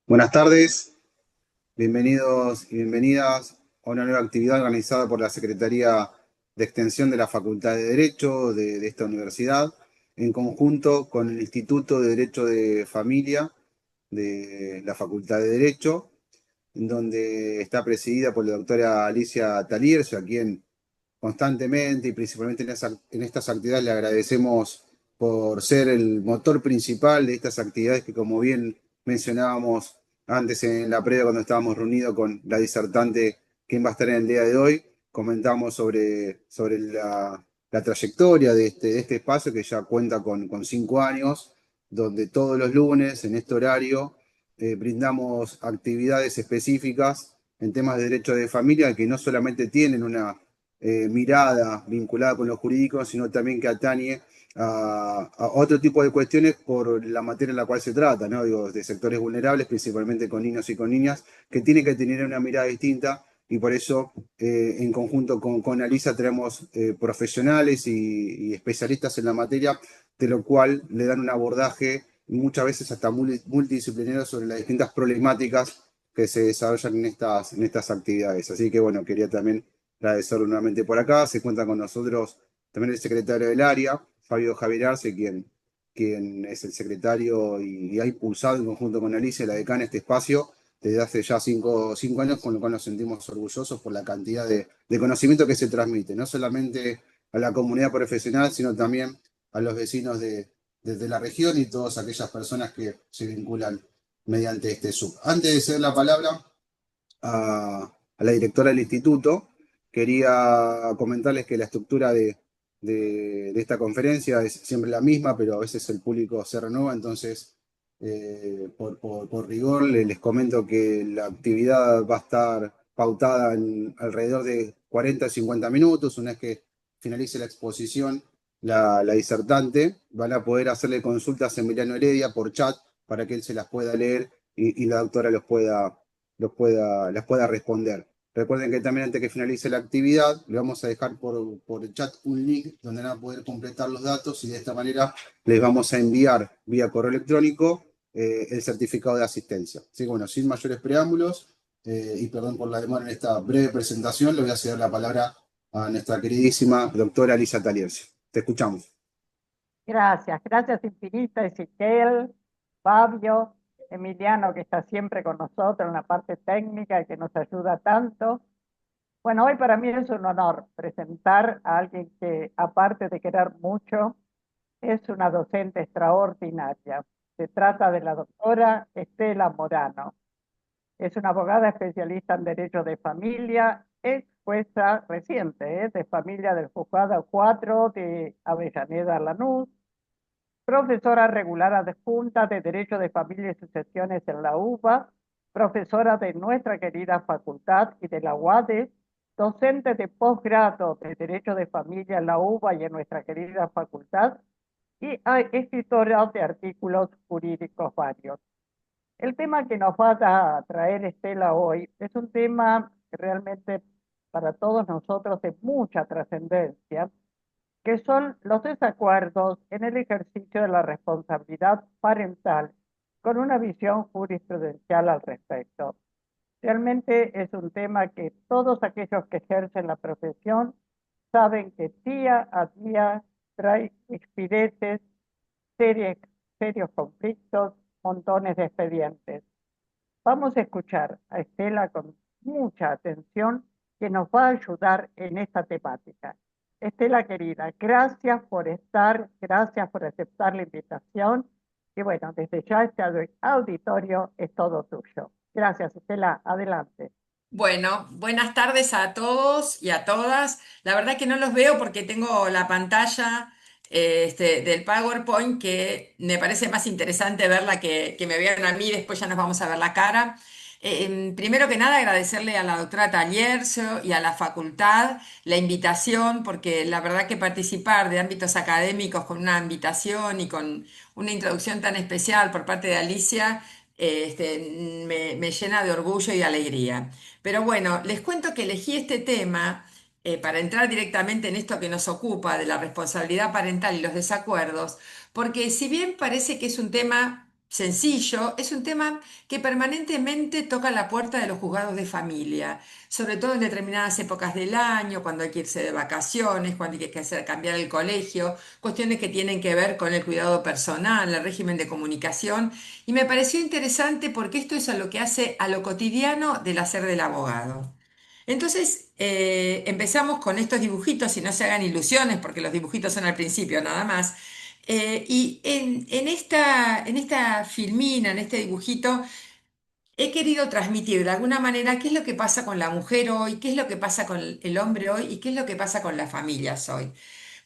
Buenas tardes, bienvenidos y bienvenidas a una nueva actividad organizada por la Secretaría de Extensión de la Facultad de Derecho de esta universidad, en conjunto con el Instituto de Derecho de Familia de la Facultad de Derecho, en donde está presidida por la doctora Alicia Taliercio, a quien constantemente y principalmente en estas actividades le agradecemos por ser el motor principal de estas actividades que, como bien mencionábamos antes en la previa cuando estábamos reunidos con la disertante, quien va a estar en el día de hoy, comentamos sobre la trayectoria de este espacio que ya cuenta con 5 años, donde todos los lunes en este horario brindamos actividades específicas en temas de derecho de familia que no solamente tienen una mirada vinculada con lo jurídico, sino también que atañe a otro tipo de cuestiones por la materia en la cual se trata, ¿no? Digo, de sectores vulnerables, principalmente con niños y con niñas, que tienen que tener una mirada distinta y por eso, en conjunto con Alisa, tenemos profesionales y especialistas en la materia, de lo cual le dan un abordaje muchas veces hasta multidisciplinario sobre las distintas problemáticas que se desarrollan en estas actividades. Así que bueno, quería también agradecerlo nuevamente por acá. Se cuenta con nosotros también el secretario del área, Fabio Javier Arce, quien es el secretario y ha impulsado en conjunto con Alicia, la decana, este espacio desde hace ya 5 años, con lo cual nos sentimos orgullosos por la cantidad de conocimiento que se transmite, no solamente a la comunidad profesional, sino también a los vecinos de la región y todas aquellas personas que se vinculan mediante este sub. Antes de ceder la palabra a la directora del instituto, quería comentarles que la estructura de esta conferencia es siempre la misma, pero a veces el público se renueva, entonces por rigor les comento que la actividad va a estar pautada en alrededor de 40 a 50 minutos. Una vez que finalice la exposición, la disertante van a poder hacerle consultas a Emiliano Heredia por chat para que él se las pueda leer y la doctora las pueda responder. Recuerden que también antes que finalice la actividad, le vamos a dejar por el chat un link donde van a poder completar los datos y de esta manera les vamos a enviar vía correo electrónico el certificado de asistencia. Así que bueno, sin mayores preámbulos y perdón por la demora en esta breve presentación, le voy a ceder la palabra a nuestra queridísima doctora Lisa Taliercio. Te escuchamos. Gracias, gracias infinitas, Ezequiel, Fabio, Emiliano, que está siempre con nosotros en la parte técnica y que nos ayuda tanto. Bueno, hoy para mí es un honor presentar a alguien que, aparte de querer mucho, es una docente extraordinaria. Se trata de la doctora Estela Morano. Es una abogada especialista en Derecho de Familia, ex jueza reciente, de familia del Juzgado 4 de Avellaneda Lanús, profesora regular adjunta de Derecho de Familia y Sucesiones en la UBA, profesora de nuestra querida facultad y de la UADE, docente de posgrado de Derecho de Familia en la UBA y en nuestra querida facultad, y escritora de artículos jurídicos varios. El tema que nos va a traer Estela hoy es un tema que realmente para todos nosotros de mucha trascendencia, que son los desacuerdos en el ejercicio de la responsabilidad parental con una visión jurisprudencial al respecto. Realmente es un tema que todos aquellos que ejercen la profesión saben que día a día trae expireces, serios, serios conflictos, montones de expedientes. Vamos a escuchar a Estela con mucha atención que nos va a ayudar en esta temática. Estela querida, gracias por estar, gracias por aceptar la invitación y bueno, desde ya este auditorio es todo tuyo. Gracias Estela, adelante. Bueno, buenas tardes a todos y a todas. La verdad que no los veo porque tengo la pantalla del PowerPoint que me parece más interesante verla que me vean a mí, después ya nos vamos a ver la cara. Primero que nada, agradecerle a la doctora Taliercio y a la facultad la invitación, porque la verdad que participar de ámbitos académicos con una invitación y con una introducción tan especial por parte de Alicia me llena de orgullo y alegría. Pero bueno, les cuento que elegí este tema para entrar directamente en esto que nos ocupa de la responsabilidad parental y los desacuerdos, porque si bien parece que es un tema sencillo, es un tema que permanentemente toca la puerta de los juzgados de familia, sobre todo en determinadas épocas del año, cuando hay que irse de vacaciones, cuando hay que hacer cambiar el colegio, cuestiones que tienen que ver con el cuidado personal, el régimen de comunicación, y me pareció interesante porque esto es a lo que hace a lo cotidiano del hacer del abogado. Entonces, empezamos con estos dibujitos, y no se hagan ilusiones porque los dibujitos son al principio nada más. Y en esta filmina, en este dibujito, he querido transmitir de alguna manera qué es lo que pasa con la mujer hoy, qué es lo que pasa con el hombre hoy y qué es lo que pasa con las familias hoy.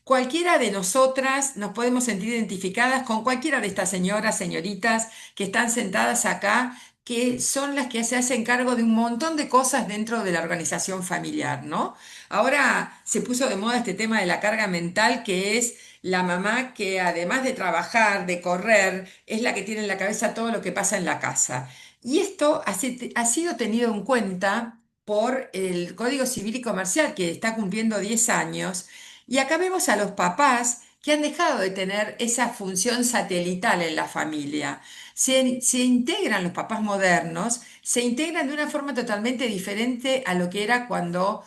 Cualquiera de nosotras nos podemos sentir identificadas con cualquiera de estas señoras, señoritas que están sentadas acá, que son las que se hacen cargo de un montón de cosas dentro de la organización familiar, ¿no? Ahora se puso de moda este tema de la carga mental, que es la mamá que además de trabajar, de correr, es la que tiene en la cabeza todo lo que pasa en la casa. Y esto ha sido tenido en cuenta por el Código Civil y Comercial, que está cumpliendo 10 años y acá vemos a los papás que han dejado de tener esa función satelital en la familia. Se integran los papás modernos, se integran de una forma totalmente diferente a lo que era cuando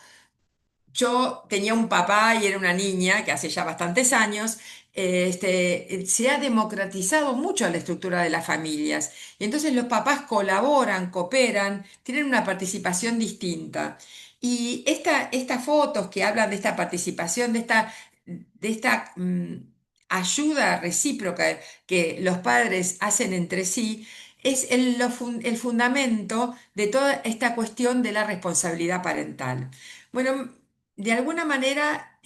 yo tenía un papá y era una niña, que hace ya bastantes años. Se ha democratizado mucho la estructura de las familias. Y entonces los papás colaboran, cooperan, tienen una participación distinta. Y estas fotos que hablan de esta participación, de esta ayuda recíproca que los padres hacen entre sí, es el fundamento de toda esta cuestión de la responsabilidad parental. Bueno, de alguna manera,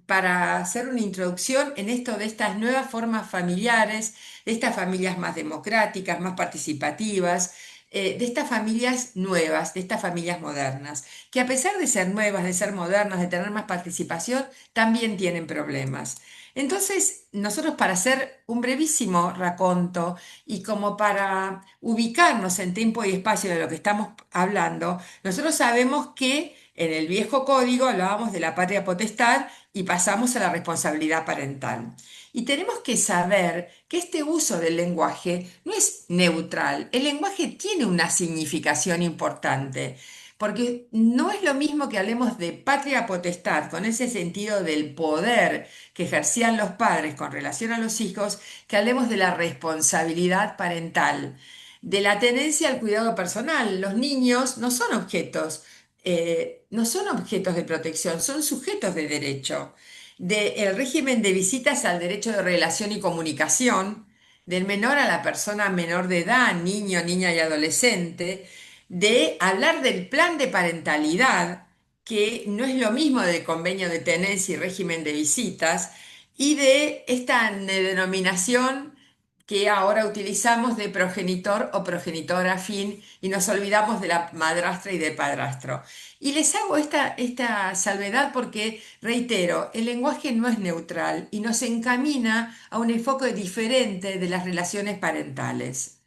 para hacer una introducción en esto de estas nuevas formas familiares, de estas familias más democráticas, más participativas, de estas familias nuevas, de estas familias modernas, que a pesar de ser nuevas, de ser modernas, de tener más participación, también tienen problemas. Entonces, nosotros para hacer un brevísimo raconto y como para ubicarnos en tiempo y espacio de lo que estamos hablando, nosotros sabemos que en el viejo código hablábamos de la patria potestad y pasamos a la responsabilidad parental. Y tenemos que saber que este uso del lenguaje no es neutral. El lenguaje tiene una significación importante, porque no es lo mismo que hablemos de patria potestad, con ese sentido del poder que ejercían los padres con relación a los hijos, que hablemos de la responsabilidad parental, de la tenencia al cuidado personal. Los niños no son objetos de protección, son sujetos de derecho. Del régimen de visitas al derecho de relación y comunicación, del menor a la persona menor de edad, niño, niña y adolescente, de hablar del plan de parentalidad, que no es lo mismo del convenio de tenencia y régimen de visitas, y de esta denominación que ahora utilizamos de progenitor o progenitor afín y nos olvidamos de la madrastra y del padrastro. Y les hago esta salvedad porque, reitero, el lenguaje no es neutral y nos encamina a un enfoque diferente de las relaciones parentales.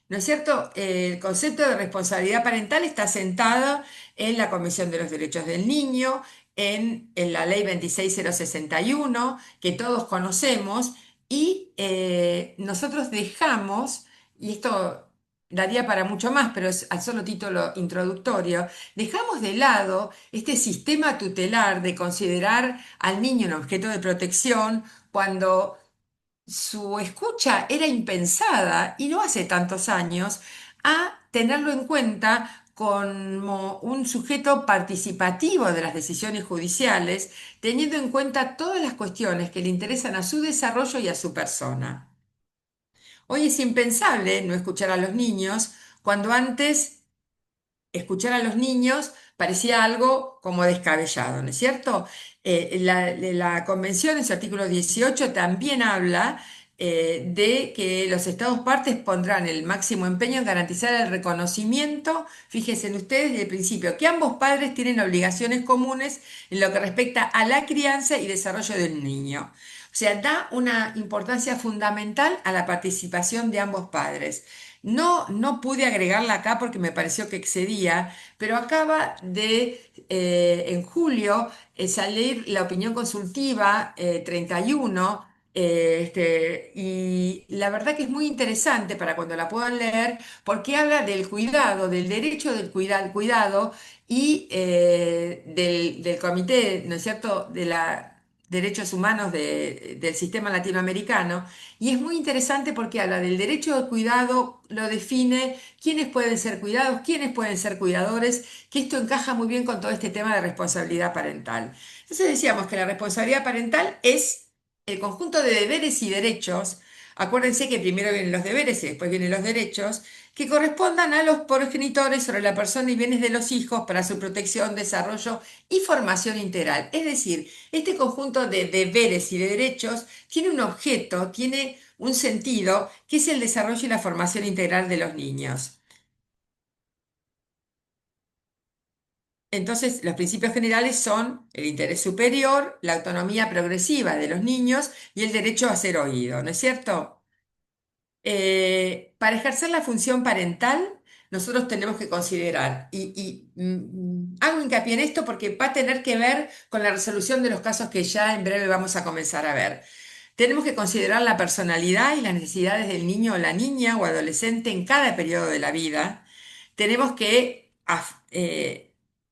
¿No es cierto? El concepto de responsabilidad parental está sentado en la Convención de los Derechos del Niño, en la Ley 26061, que todos conocemos, y nosotros dejamos, y esto daría para mucho más, pero es a solo título introductorio, dejamos de lado este sistema tutelar de considerar al niño un objeto de protección cuando su escucha era impensada y no hace tantos años, a tenerlo en cuenta como un sujeto participativo de las decisiones judiciales, teniendo en cuenta todas las cuestiones que le interesan a su desarrollo y a su persona. Hoy es impensable no escuchar a los niños cuando antes escuchar a los niños parecía algo como descabellado, ¿no es cierto? La Convención en su artículo 18 también habla de que los Estados partes pondrán el máximo empeño en garantizar el reconocimiento, fíjense en ustedes, desde el principio, que ambos padres tienen obligaciones comunes en lo que respecta a la crianza y desarrollo del niño. O sea, da una importancia fundamental a la participación de ambos padres. No pude agregarla acá porque me pareció que excedía, pero acaba de, en julio, salir la opinión consultiva 31, Y la verdad que es muy interesante para cuando la puedan leer, porque habla del cuidado, del derecho al cuidado y del comité, ¿no es cierto?, de la derechos humanos del sistema latinoamericano. Y es muy interesante porque habla del derecho al cuidado, lo define, quiénes pueden ser cuidados, quiénes pueden ser cuidadores, que esto encaja muy bien con todo este tema de responsabilidad parental. Entonces decíamos que la responsabilidad parental es el conjunto de deberes y derechos. Acuérdense que primero vienen los deberes y después vienen los derechos, que correspondan a los progenitores sobre la persona y bienes de los hijos para su protección, desarrollo y formación integral. Es decir, este conjunto de deberes y de derechos tiene un objeto, tiene un sentido, que es el desarrollo y la formación integral de los niños. Entonces, los principios generales son el interés superior, la autonomía progresiva de los niños y el derecho a ser oído, ¿no es cierto? Para ejercer la función parental, nosotros tenemos que considerar, hago hincapié en esto porque va a tener que ver con la resolución de los casos que ya en breve vamos a comenzar a ver. Tenemos que considerar la personalidad y las necesidades del niño o la niña o adolescente en cada periodo de la vida. Tenemos que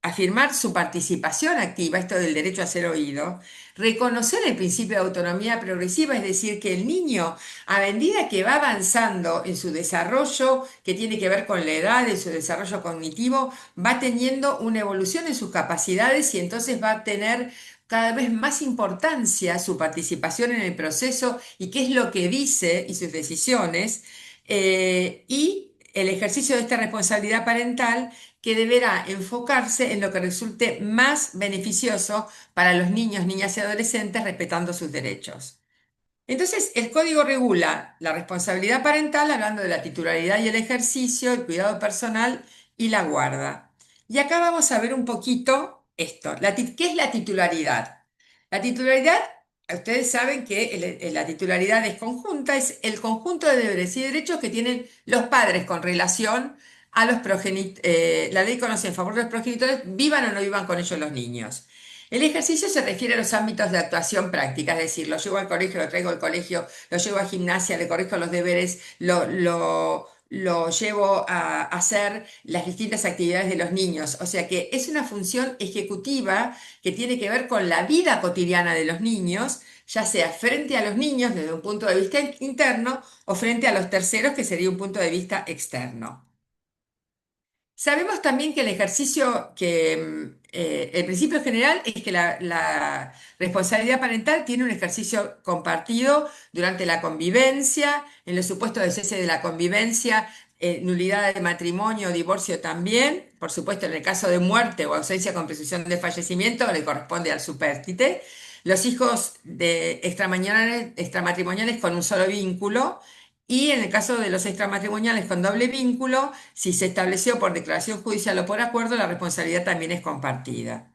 afirmar su participación activa, esto del derecho a ser oído, reconocer el principio de autonomía progresiva, es decir, que el niño, a medida que va avanzando en su desarrollo, que tiene que ver con la edad, en su desarrollo cognitivo, va teniendo una evolución en sus capacidades y entonces va a tener cada vez más importancia su participación en el proceso y qué es lo que dice y sus decisiones, y el ejercicio de esta responsabilidad parental que deberá enfocarse en lo que resulte más beneficioso para los niños, niñas y adolescentes, respetando sus derechos. Entonces, el código regula la responsabilidad parental, hablando de la titularidad y el ejercicio, el cuidado personal y la guarda. Y acá vamos a ver un poquito esto. ¿Qué es la titularidad? La titularidad, ustedes saben que la titularidad es conjunta, es el conjunto de deberes y derechos que tienen los padres con relación a los progenitores. La ley conoce en favor de los progenitores, vivan o no vivan con ellos los niños. El ejercicio se refiere a los ámbitos de actuación práctica, es decir, lo llevo al colegio, lo traigo al colegio, lo llevo a gimnasia, le corrijo los deberes, lo llevo a hacer las distintas actividades de los niños. O sea que es una función ejecutiva que tiene que ver con la vida cotidiana de los niños, ya sea frente a los niños desde un punto de vista interno o frente a los terceros, que sería un punto de vista externo. Sabemos también que el principio general es que la responsabilidad parental tiene un ejercicio compartido durante la convivencia, en los supuestos de cese de la convivencia, nulidad de matrimonio o divorcio también, por supuesto en el caso de muerte o ausencia con presunción de fallecimiento le corresponde al supérstite, los hijos extramatrimoniales con un solo vínculo. Y en el caso de los extramatrimoniales con doble vínculo, si se estableció por declaración judicial o por acuerdo, la responsabilidad también es compartida.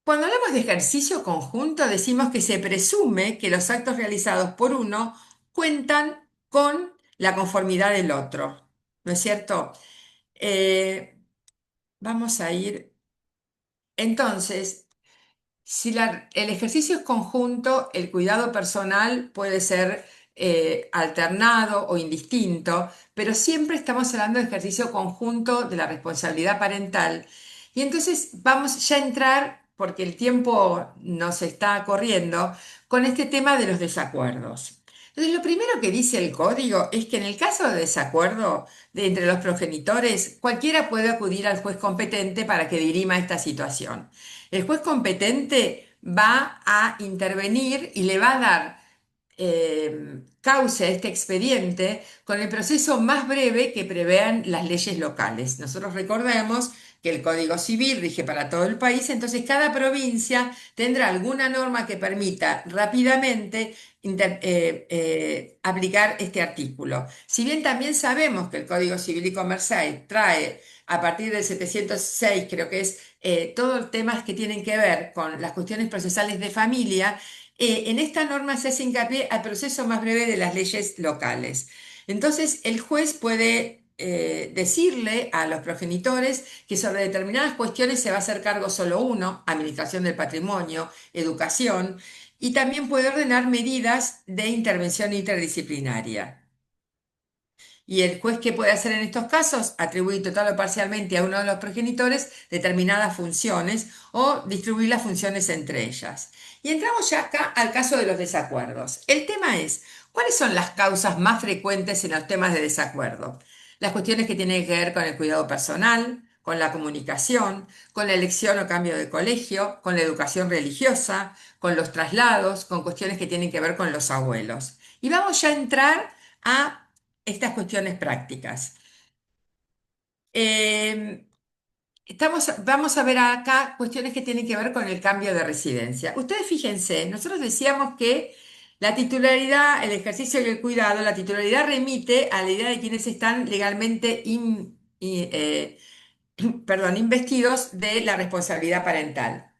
Cuando hablamos de ejercicio conjunto, decimos que se presume que los actos realizados por uno cuentan con la conformidad del otro, ¿no es cierto? Eh, Vamos a ir. Entonces, si el ejercicio es conjunto, el cuidado personal puede ser alternado o indistinto, pero siempre estamos hablando de ejercicio conjunto de la responsabilidad parental. Y entonces vamos ya a entrar, porque el tiempo nos está corriendo, con este tema de los desacuerdos. Entonces, lo primero que dice el código es que en el caso de desacuerdo entre los progenitores, cualquiera puede acudir al juez competente para que dirima esta situación. El juez competente va a intervenir y le va a dar cauce a este expediente con el proceso más breve que prevean las leyes locales. Nosotros recordemos que el Código Civil rige para todo el país, entonces cada provincia tendrá alguna norma que permita rápidamente aplicar este artículo. Si bien también sabemos que el Código Civil y Comercial trae a partir del 706, creo que es, todos los temas que tienen que ver con las cuestiones procesales de familia, en esta norma se hace hincapié al proceso más breve de las leyes locales. Entonces, el juez puede decirle a los progenitores que sobre determinadas cuestiones se va a hacer cargo solo uno, administración del patrimonio, educación, y también puede ordenar medidas de intervención interdisciplinaria. Y el juez, ¿qué puede hacer en estos casos? Atribuir total o parcialmente a uno de los progenitores determinadas funciones o distribuir las funciones entre ellas. Y entramos ya acá al caso de los desacuerdos. El tema es, ¿cuáles son las causas más frecuentes en los temas de desacuerdo? Las cuestiones que tienen que ver con el cuidado personal, con la comunicación, con la elección o cambio de colegio, con la educación religiosa, con los traslados, con cuestiones que tienen que ver con los abuelos. Y vamos ya a entrar a estas cuestiones prácticas. Eh, vamos a ver acá cuestiones que tienen que ver con el cambio de residencia. Ustedes fíjense, nosotros decíamos que la titularidad, el ejercicio y el cuidado, la titularidad remite a la idea de quienes están legalmente perdón, investidos de la responsabilidad parental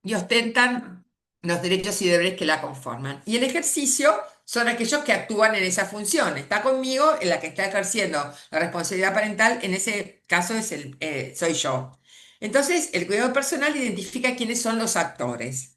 y ostentan los derechos y deberes que la conforman. Y el ejercicio son aquellos que actúan en esa función. Está conmigo en la que está ejerciendo la responsabilidad parental, en ese caso soy yo. Entonces, el cuidado personal identifica quiénes son los actores.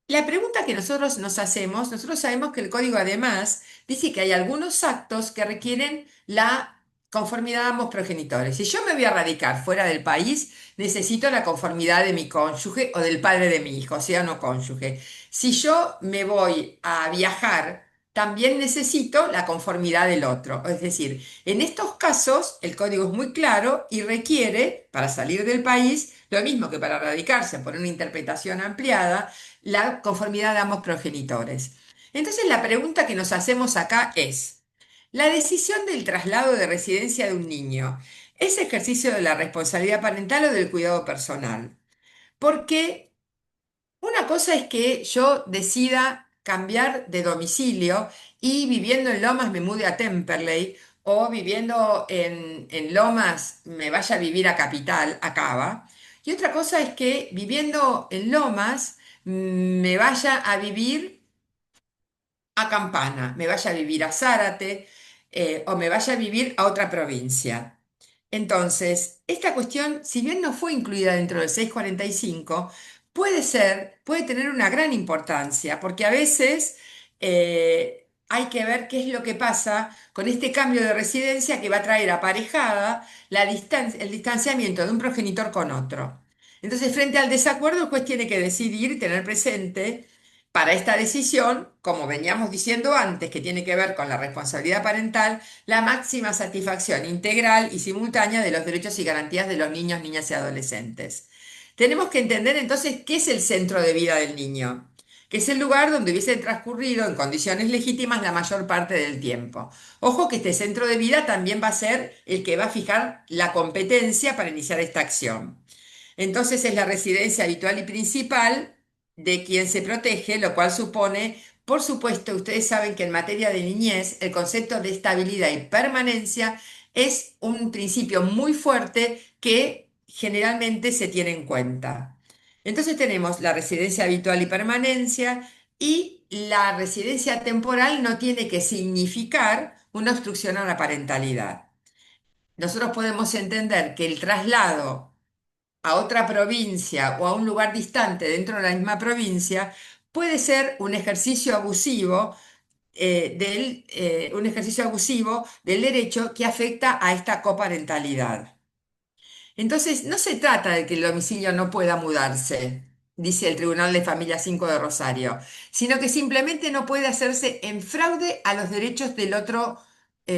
La pregunta que nosotros nos hacemos, nosotros sabemos que el código además dice que hay algunos actos que requieren la conformidad de ambos progenitores. Si yo me voy a radicar fuera del país, necesito la conformidad de mi cónyuge o del padre de mi hijo, sea no cónyuge. Si yo me voy a viajar, también necesito la conformidad del otro. Es decir, en estos casos el código es muy claro y requiere, para salir del país, lo mismo que para radicarse por una interpretación ampliada, la conformidad de ambos progenitores. Entonces la pregunta que nos hacemos acá es, ¿la decisión del traslado de residencia de un niño es ejercicio de la responsabilidad parental o del cuidado personal? Porque una cosa es que yo decida cambiar de domicilio y viviendo en Lomas me mude a Temperley o viviendo en Lomas me vaya a vivir a Capital, a Cava. Y otra cosa es que viviendo en Lomas me vaya a vivir a Campana, me vaya a vivir a Zárate o me vaya a vivir a otra provincia. Entonces, esta cuestión, si bien no fue incluida dentro del 645, puede tener una gran importancia, porque a veces hay que ver qué es lo que pasa con este cambio de residencia que va a traer aparejada el distanciamiento de un progenitor con otro. Entonces, frente al desacuerdo, el juez tiene que decidir y tener presente para esta decisión, como veníamos diciendo antes, que tiene que ver con la responsabilidad parental, la máxima satisfacción integral y simultánea de los derechos y garantías de los niños, niñas y adolescentes. Tenemos que entender entonces qué es el centro de vida del niño, que es el lugar donde hubiese transcurrido en condiciones legítimas la mayor parte del tiempo. Ojo que este centro de vida también va a ser el que va a fijar la competencia para iniciar esta acción. Entonces es la residencia habitual y principal de quien se protege, lo cual supone, por supuesto, ustedes saben que en materia de niñez el concepto de estabilidad y permanencia es un principio muy fuerte que generalmente se tiene en cuenta. Entonces tenemos la residencia habitual y permanencia y la residencia temporal no tiene que significar una obstrucción a la parentalidad. Nosotros podemos entender que el traslado a otra provincia o a un lugar distante dentro de la misma provincia, puede ser un ejercicio abusivo del derecho que afecta a esta coparentalidad. Entonces, no se trata de que el domicilio no pueda mudarse, dice el Tribunal de Familia 5 de Rosario, sino que simplemente no puede hacerse en fraude a los derechos del otro,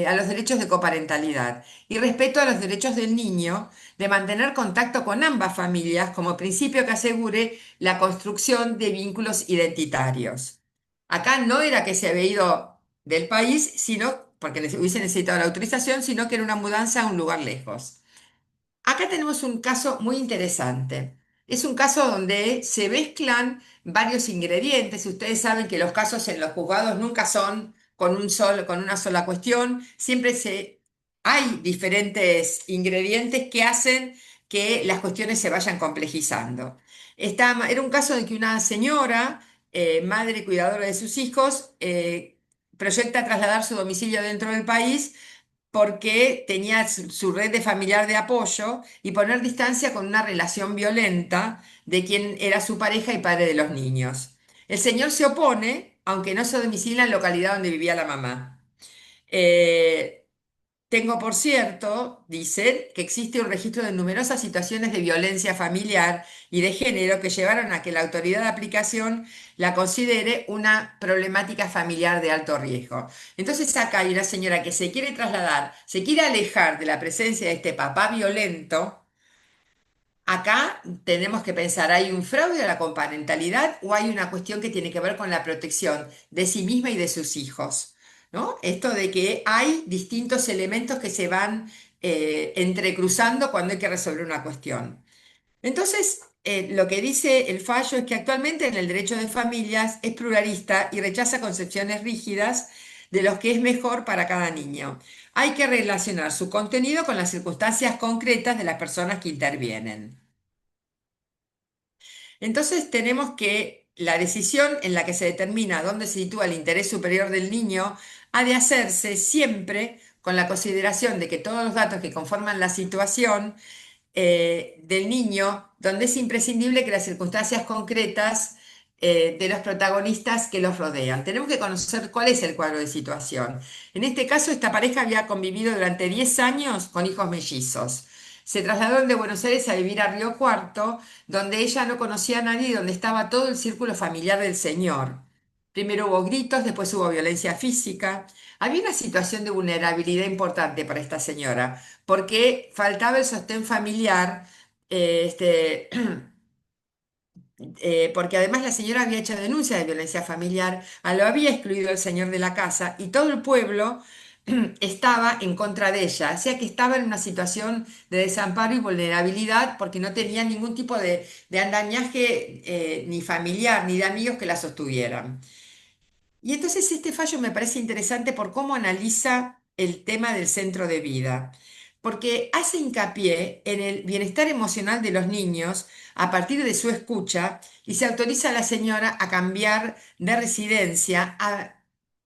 a los derechos de coparentalidad y respeto a los derechos del niño de mantener contacto con ambas familias como principio que asegure la construcción de vínculos identitarios. Acá no era que se había ido del país, sino porque hubiese necesitado la autorización, sino que era una mudanza a un lugar lejos. Acá tenemos un caso muy interesante. Es un caso donde se mezclan varios ingredientes. Ustedes saben que los casos en los juzgados nunca son con una sola cuestión. Hay diferentes ingredientes que hacen que las cuestiones se vayan complejizando. Era un caso de que una señora, madre cuidadora de sus hijos, proyecta trasladar su domicilio dentro del país porque tenía su red de familiar de apoyo y poner distancia con una relación violenta de quien era su pareja y padre de los niños. El señor se opone, aunque no se domicilia en la localidad donde vivía la mamá. Eh, Tengo por cierto, dice, que existe un registro de numerosas situaciones de violencia familiar y de género que llevaron a que la autoridad de aplicación la considere una problemática familiar de alto riesgo. Entonces acá hay una señora que se quiere trasladar, se quiere alejar de la presencia de este papá violento. Acá tenemos que pensar, ¿hay un fraude a la comparentalidad o hay una cuestión que tiene que ver con la protección de sí misma y de sus hijos? ¿No? Esto de que hay distintos elementos que se van entrecruzando cuando hay que resolver una cuestión. Entonces, lo que dice el fallo es que actualmente en el derecho de familias es pluralista y rechaza concepciones rígidas de lo que es mejor para cada niño. Hay que relacionar su contenido con las circunstancias concretas de las personas que intervienen. Entonces tenemos que la decisión en la que se determina dónde se sitúa el interés superior del niño ha de hacerse siempre con la consideración de que todos los datos que conforman la situación del niño, donde es imprescindible que las circunstancias concretas de los protagonistas que los rodean. Tenemos que conocer cuál es el cuadro de situación. En este caso, esta pareja había convivido durante 10 años con hijos mellizos. Se trasladaron de Buenos Aires a vivir a Río Cuarto, donde ella no conocía a nadie y donde estaba todo el círculo familiar del señor. Primero hubo gritos, después hubo violencia física. Había una situación de vulnerabilidad importante para esta señora, porque faltaba el sostén familiar, este, porque además la señora había hecho denuncia de violencia familiar, lo había excluido el señor de la casa y todo el pueblo estaba en contra de ella, o sea que estaba en una situación de desamparo y vulnerabilidad porque no tenía ningún tipo de andamiaje ni familiar ni de amigos que la sostuvieran. Y entonces este fallo me parece interesante por cómo analiza el tema del centro de vida, porque hace hincapié en el bienestar emocional de los niños a partir de su escucha y se autoriza a la señora a cambiar de residencia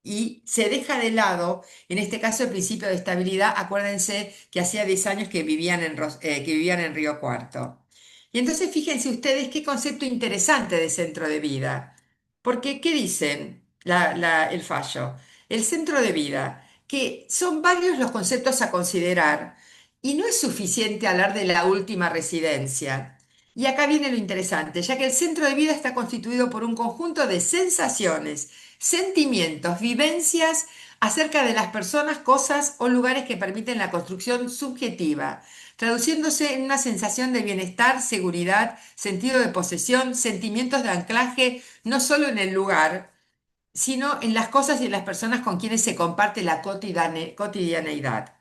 y se deja de lado, en este caso, el principio de estabilidad. Acuérdense que hacía 10 años que vivían que vivían en Río Cuarto. Y entonces fíjense ustedes qué concepto interesante de centro de vida. Porque, ¿qué dicen el fallo? El centro de vida, que son varios los conceptos a considerar y no es suficiente hablar de la última residencia. Y acá viene lo interesante, ya que el centro de vida está constituido por un conjunto de sensaciones, sentimientos, vivencias acerca de las personas, cosas o lugares que permiten la construcción subjetiva, traduciéndose en una sensación de bienestar, seguridad, sentido de posesión, sentimientos de anclaje, no solo en el lugar, sino en las cosas y en las personas con quienes se comparte la cotidianeidad.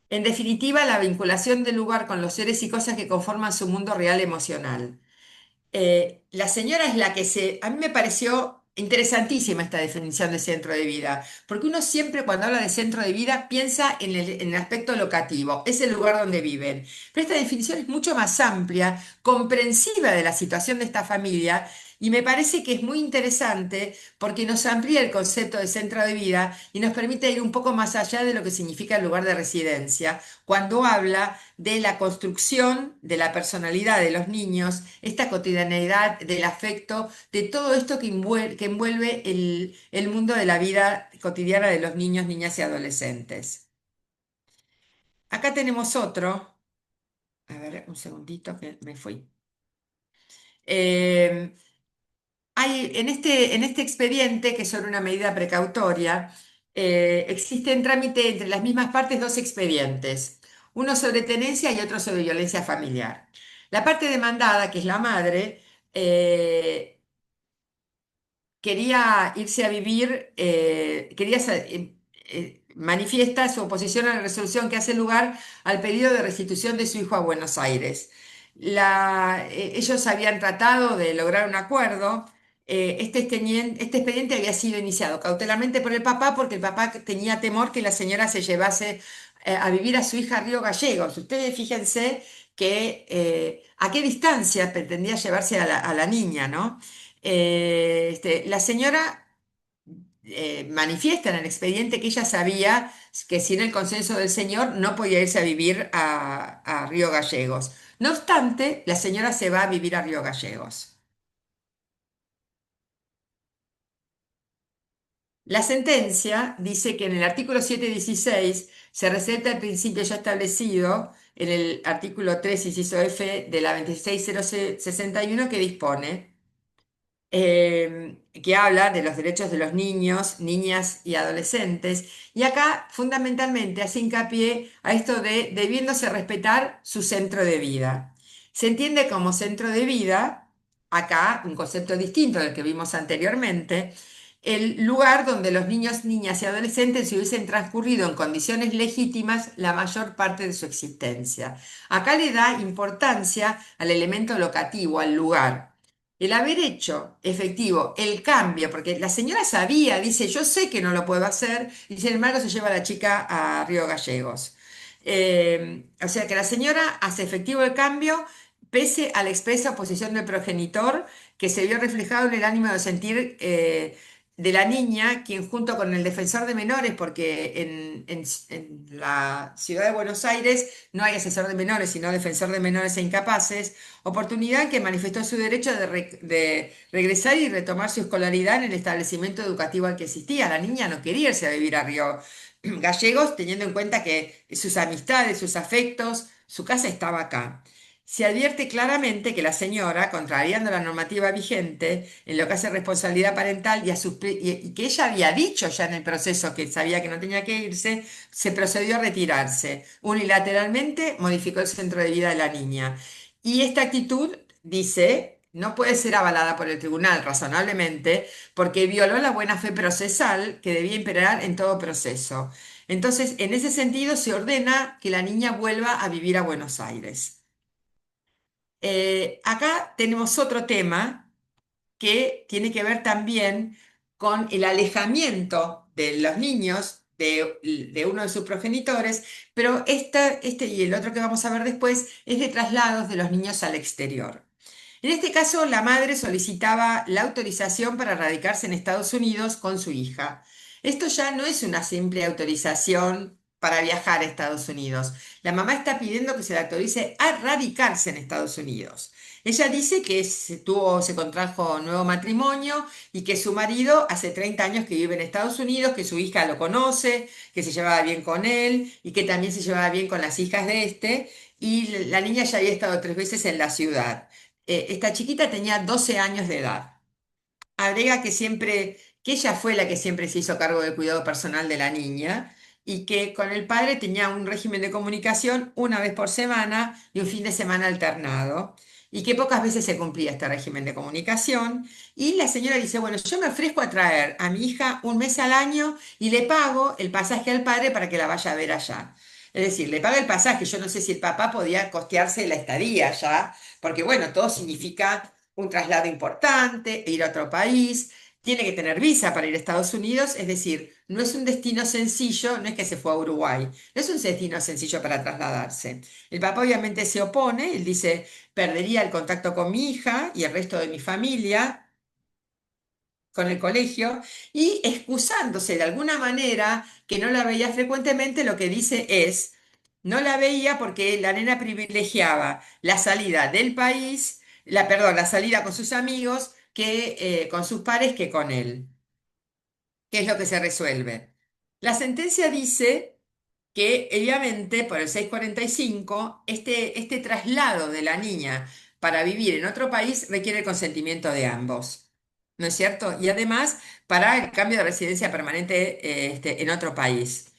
En definitiva, la vinculación del lugar con los seres y cosas que conforman su mundo real emocional. La señora es la que a mí me pareció interesantísima esta definición de centro de vida, porque uno siempre cuando habla de centro de vida piensa en el aspecto locativo, es el lugar donde viven. Pero esta definición es mucho más amplia, comprensiva de la situación de esta familia. Y me parece que es muy interesante porque nos amplía el concepto de centro de vida y nos permite ir un poco más allá de lo que significa el lugar de residencia, cuando habla de la construcción de la personalidad de los niños, esta cotidianeidad del afecto, de todo esto que envuelve el mundo de la vida cotidiana de los niños, niñas y adolescentes. Acá tenemos otro. A ver, un segundito que me fui. Eh, en este expediente, que es sobre una medida precautoria, existe en trámite entre las mismas partes dos expedientes, uno sobre tenencia y otro sobre violencia familiar. La parte demandada, que es la madre, quería irse a vivir, manifiesta su oposición a la resolución que hace lugar al pedido de restitución de su hijo a Buenos Aires. Ellos habían tratado de lograr un acuerdo. Este expediente había sido iniciado cautelarmente por el papá porque el papá tenía temor que la señora se llevase a vivir a su hija a Río Gallegos. Ustedes fíjense a qué distancia pretendía llevarse a la niña, ¿no? La señora manifiesta en el expediente que ella sabía que sin el consenso del señor no podía irse a vivir a Río Gallegos. No obstante, la señora se va a vivir a Río Gallegos. La sentencia dice que en el artículo 716 se receta el principio ya establecido en el artículo 3, inciso F de la 26061, que dispone que habla de los derechos de los niños, niñas y adolescentes. Y acá fundamentalmente hace hincapié a esto de debiéndose respetar su centro de vida. Se entiende como centro de vida, acá un concepto distinto del que vimos anteriormente, el lugar donde los niños, niñas y adolescentes se hubiesen transcurrido en condiciones legítimas la mayor parte de su existencia. Acá le da importancia al elemento locativo, al lugar. El haber hecho efectivo el cambio, porque la señora sabía, dice, yo sé que no lo puedo hacer, y sin embargo se lleva a la chica a Río Gallegos. O sea que la señora hace efectivo el cambio pese a la expresa oposición del progenitor que se vio reflejado en el ánimo de sentir de la niña, quien junto con el defensor de menores, porque en la ciudad de Buenos Aires no hay asesor de menores, sino defensor de menores e incapaces, oportunidad que manifestó su derecho de regresar y retomar su escolaridad en el establecimiento educativo al que asistía. La niña no quería irse a vivir a Río Gallegos, teniendo en cuenta que sus amistades, sus afectos, su casa estaba acá. Se advierte claramente que la señora, contrariando la normativa vigente en lo que hace responsabilidad parental y que ella había dicho ya en el proceso que sabía que no tenía que irse, se procedió a retirarse. Unilateralmente modificó el centro de vida de la niña. Y esta actitud, dice, no puede ser avalada por el tribunal razonablemente porque violó la buena fe procesal que debía imperar en todo proceso. Entonces, en ese sentido, se ordena que la niña vuelva a vivir a Buenos Aires. Acá tenemos otro tema que tiene que ver también con el alejamiento de los niños de uno de sus progenitores, pero este y el otro que vamos a ver después es de traslados de los niños al exterior. En este caso, la madre solicitaba la autorización para radicarse en Estados Unidos con su hija. Esto ya no es una simple autorización para viajar a Estados Unidos. La mamá está pidiendo que se le autorice a radicarse en Estados Unidos. Ella dice que se contrajo nuevo matrimonio y que su marido hace 30 años que vive en Estados Unidos, que su hija lo conoce, que se llevaba bien con él y que también se llevaba bien con las hijas de este. Y la niña ya había estado 3 veces en la ciudad. Esta chiquita tenía 12 años de edad. Agrega que ella fue la que siempre se hizo cargo del cuidado personal de la niña y que con el padre tenía un régimen de comunicación una vez por semana y un fin de semana alternado y que pocas veces se cumplía este régimen de comunicación. Y la señora dice, bueno, yo me ofrezco a traer a mi hija un mes al año y le pago el pasaje al padre para que la vaya a ver allá. Es decir, le paga el pasaje. Yo no sé si el papá podía costearse la estadía allá, porque bueno, todo significa un traslado importante, ir a otro país, tiene que tener visa para ir a Estados Unidos, es decir, no es un destino sencillo, no es que se fue a Uruguay, no es un destino sencillo para trasladarse. El papá obviamente se opone, él dice, perdería el contacto con mi hija y el resto de mi familia, con el colegio, y excusándose de alguna manera que no la veía frecuentemente, lo que dice es, no la veía porque la nena privilegiaba la salida del país, perdón, la salida con sus amigos, que con sus pares que con él. ¿Qué es lo que se resuelve? La sentencia dice que, obviamente, por el 645, este traslado de la niña para vivir en otro país requiere el consentimiento de ambos, ¿no es cierto? Y además, para el cambio de residencia permanente en otro país.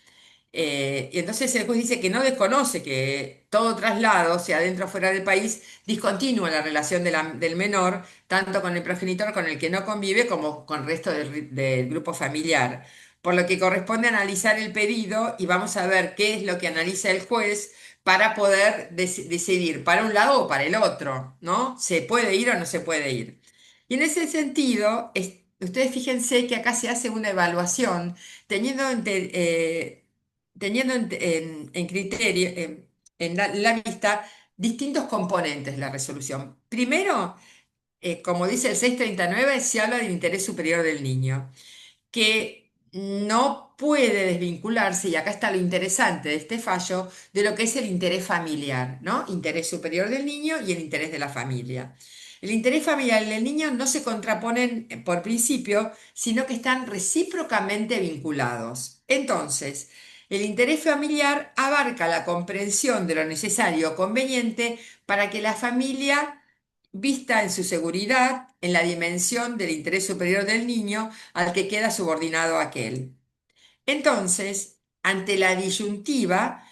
Y entonces el juez dice que no desconoce que todo traslado, sea dentro o fuera del país, discontinúa la relación del menor, tanto con el progenitor con el que no convive como con el resto del grupo familiar. Por lo que corresponde analizar el pedido y vamos a ver qué es lo que analiza el juez para poder decidir para un lado o para el otro, ¿no? ¿Se puede ir o no se puede ir? Y en ese sentido, ustedes fíjense que acá se hace una evaluación teniendo en criterio, en la vista, distintos componentes de la resolución. Primero, como dice el 639, se habla del interés superior del niño, que no puede desvincularse, y acá está lo interesante de este fallo, de lo que es el interés familiar, ¿no? Interés superior del niño y el interés de la familia. El interés familiar y el niño no se contraponen por principio, sino que están recíprocamente vinculados. Entonces, el interés familiar abarca la comprensión de lo necesario o conveniente para que la familia vista en su seguridad, en la dimensión del interés superior del niño al que queda subordinado aquel. Entonces, ante la disyuntiva,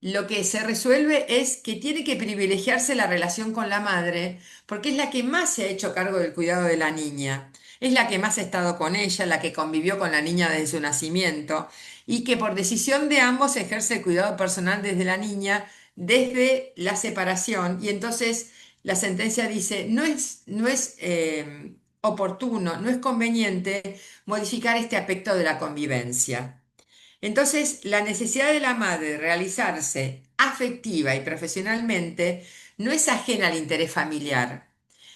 lo que se resuelve es que tiene que privilegiarse la relación con la madre, porque es la que más se ha hecho cargo del cuidado de la niña, es la que más ha estado con ella, la que convivió con la niña desde su nacimiento, y que por decisión de ambos ejerce el cuidado personal desde la niña, desde la separación. Y entonces la sentencia dice, no es oportuno, no es conveniente modificar este aspecto de la convivencia. Entonces, la necesidad de la madre de realizarse afectiva y profesionalmente no es ajena al interés familiar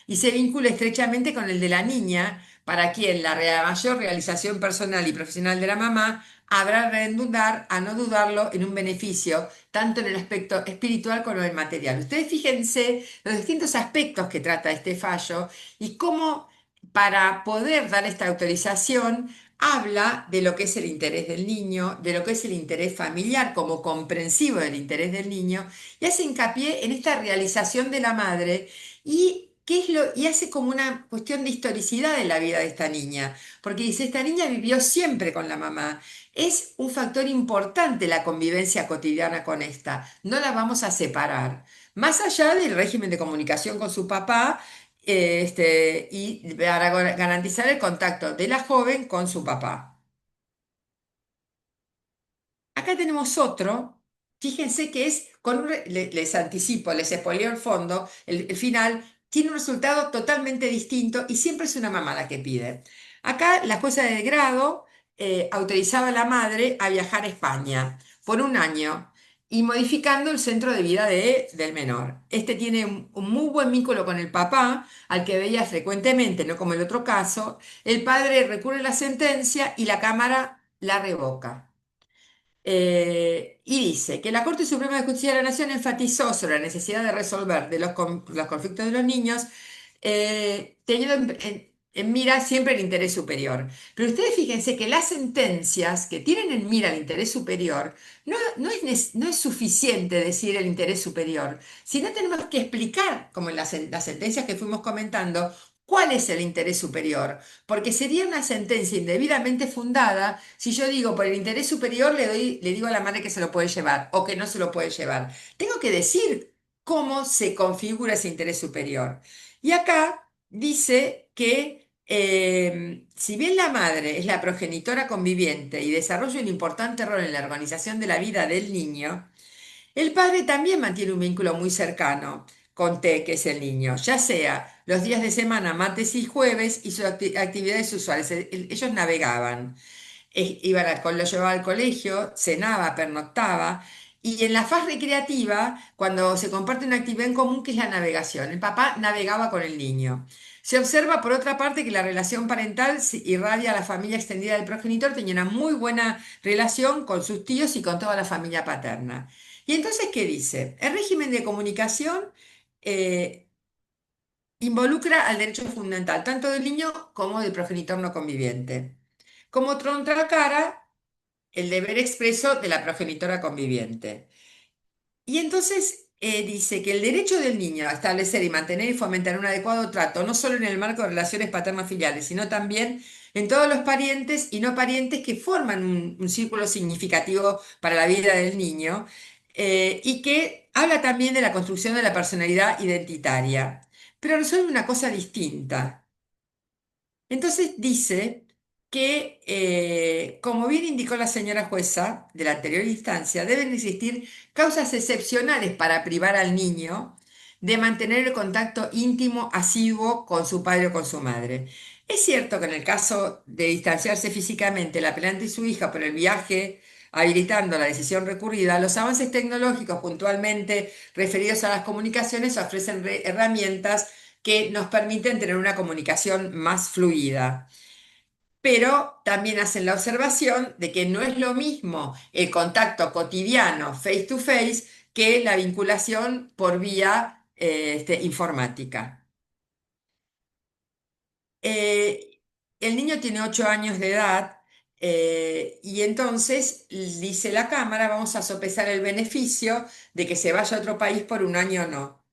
y se vincula estrechamente con el de la niña, para quien la mayor realización personal y profesional de la mamá habrá de redundar, a no dudarlo, en un beneficio, tanto en el aspecto espiritual como en el material. Ustedes fíjense los distintos aspectos que trata este fallo y cómo para poder dar esta autorización habla de lo que es el interés del niño, de lo que es el interés familiar como comprensivo del interés del niño, y hace hincapié en esta realización de la madre y y hace como una cuestión de historicidad en la vida de esta niña, porque dice, esta niña vivió siempre con la mamá. Es un factor importante la convivencia cotidiana con esta, no la vamos a separar. Más allá del régimen de comunicación con su papá, y para garantizar el contacto de la joven con su papá. Acá tenemos otro, fíjense que es, les anticipo, les spoileo el fondo, el final, tiene un resultado totalmente distinto y siempre es una mamá la que pide. Acá la jueza de grado autorizaba a la madre a viajar a España por un año y modificando el centro de vida del menor. Este tiene un muy buen vínculo con el papá, al que veía frecuentemente, no como el otro caso. El padre recurre a la sentencia y la Cámara la revoca. Y dice que la Corte Suprema de Justicia de la Nación enfatizó sobre la necesidad de resolver los conflictos de los niños, teniendo en mira siempre el interés superior. Pero ustedes fíjense que las sentencias que tienen en mira el interés superior, no es suficiente decir el interés superior, sino tenemos que explicar, como en las sentencias que fuimos comentando, cuál es el interés superior, porque sería una sentencia indebidamente fundada si yo digo por el interés superior le digo a la madre que se lo puede llevar o que no se lo puede llevar. Tengo que decir cómo se configura ese interés superior. Y acá dice que si bien la madre es la progenitora conviviente y desarrolla un importante rol en la organización de la vida del niño, el padre también mantiene un vínculo muy cercano con T, que es el niño, ya sea los días de semana, martes y jueves, y sus actividades usuales. Ellos navegaban, lo llevaba al colegio, cenaba, pernoctaba, y en la fase recreativa, cuando se comparte una actividad en común, que es la navegación, el papá navegaba con el niño. Se observa, por otra parte, que la relación parental se irradia a la familia extendida del progenitor, tenía una muy buena relación con sus tíos y con toda la familia paterna. Y entonces, ¿qué dice? El régimen de comunicación eh, involucra al derecho fundamental, tanto del niño como del progenitor no conviviente. Como contracara, el deber expreso de la progenitora conviviente. Y entonces dice que el derecho del niño a establecer y mantener y fomentar un adecuado trato, no solo en el marco de relaciones paterno-filiales, sino también en todos los parientes y no parientes que forman un círculo significativo para la vida del niño, y que habla también de la construcción de la personalidad identitaria, pero resuelve una cosa distinta. Entonces dice que, como bien indicó la señora jueza de la anterior instancia, deben existir causas excepcionales para privar al niño de mantener el contacto íntimo, asiduo con su padre o con su madre. Es cierto que en el caso de distanciarse físicamente el apelante y su hija por el viaje, habilitando la decisión recurrida, los avances tecnológicos puntualmente referidos a las comunicaciones ofrecen herramientas que nos permiten tener una comunicación más fluida. pero también hacen la observación de que no es lo mismo el contacto cotidiano face to face que la vinculación por vía informática. Eh, el niño tiene 8 años de edad y entonces dice la Cámara, vamos a sopesar el beneficio de que se vaya a otro país por un año o no.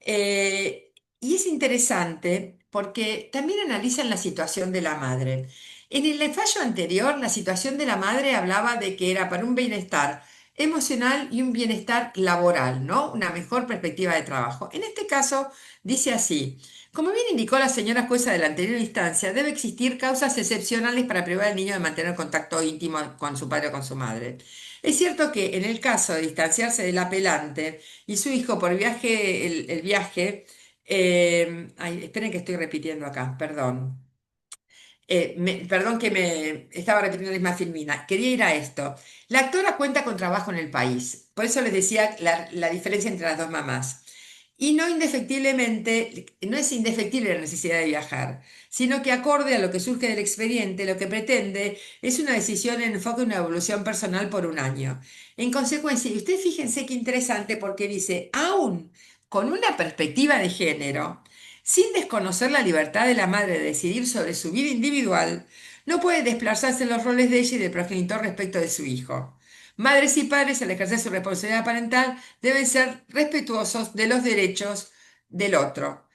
Y es interesante porque también analizan la situación de la madre. En el fallo anterior, la situación de la madre hablaba de que era para un bienestar emocional y un bienestar laboral, ¿no? Una mejor perspectiva de trabajo. En este caso, dice así. Como bien indicó la señora jueza de la anterior instancia, debe existir causas excepcionales para privar al niño de mantener contacto íntimo con su padre o con su madre. Es cierto que en el caso de distanciarse del apelante y su hijo por viaje, el viaje, ay, esperen que estoy repitiendo acá, perdón. Perdón que me estaba repitiendo la misma filmina. Quería ir a esto. La actora cuenta con trabajo en el país. Por eso les decía la diferencia entre las dos mamás. Y no indefectiblemente, no es indefectible la necesidad de viajar, sino que acorde a lo que surge del expediente, lo que pretende es una decisión en enfoque de una evolución personal por un año. En consecuencia, y ustedes fíjense qué interesante porque dice, aún con una perspectiva de género, sin desconocer la libertad de la madre de decidir sobre su vida individual, no puede desplazarse en los roles de ella y del progenitor respecto de su hijo. Madres y padres, al ejercer su responsabilidad parental, deben ser respetuosos de los derechos del otro,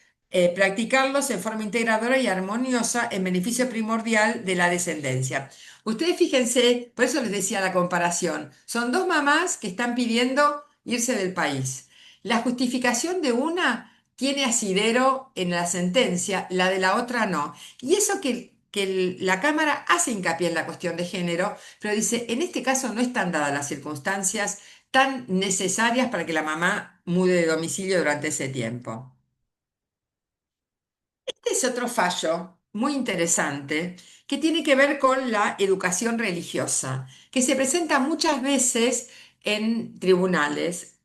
practicarlos en forma integradora y armoniosa en beneficio primordial de la descendencia. Ustedes fíjense, por eso les decía la comparación, son dos mamás que están pidiendo irse del país. La justificación de una tiene asidero en la sentencia, la de la otra no. Y eso que la Cámara hace hincapié en la cuestión de género, pero dice, en este caso no están dadas las circunstancias tan necesarias para que la mamá mude de domicilio durante ese tiempo. Este es otro fallo muy interesante que tiene que ver con la educación religiosa, que se presenta muchas veces en tribunales.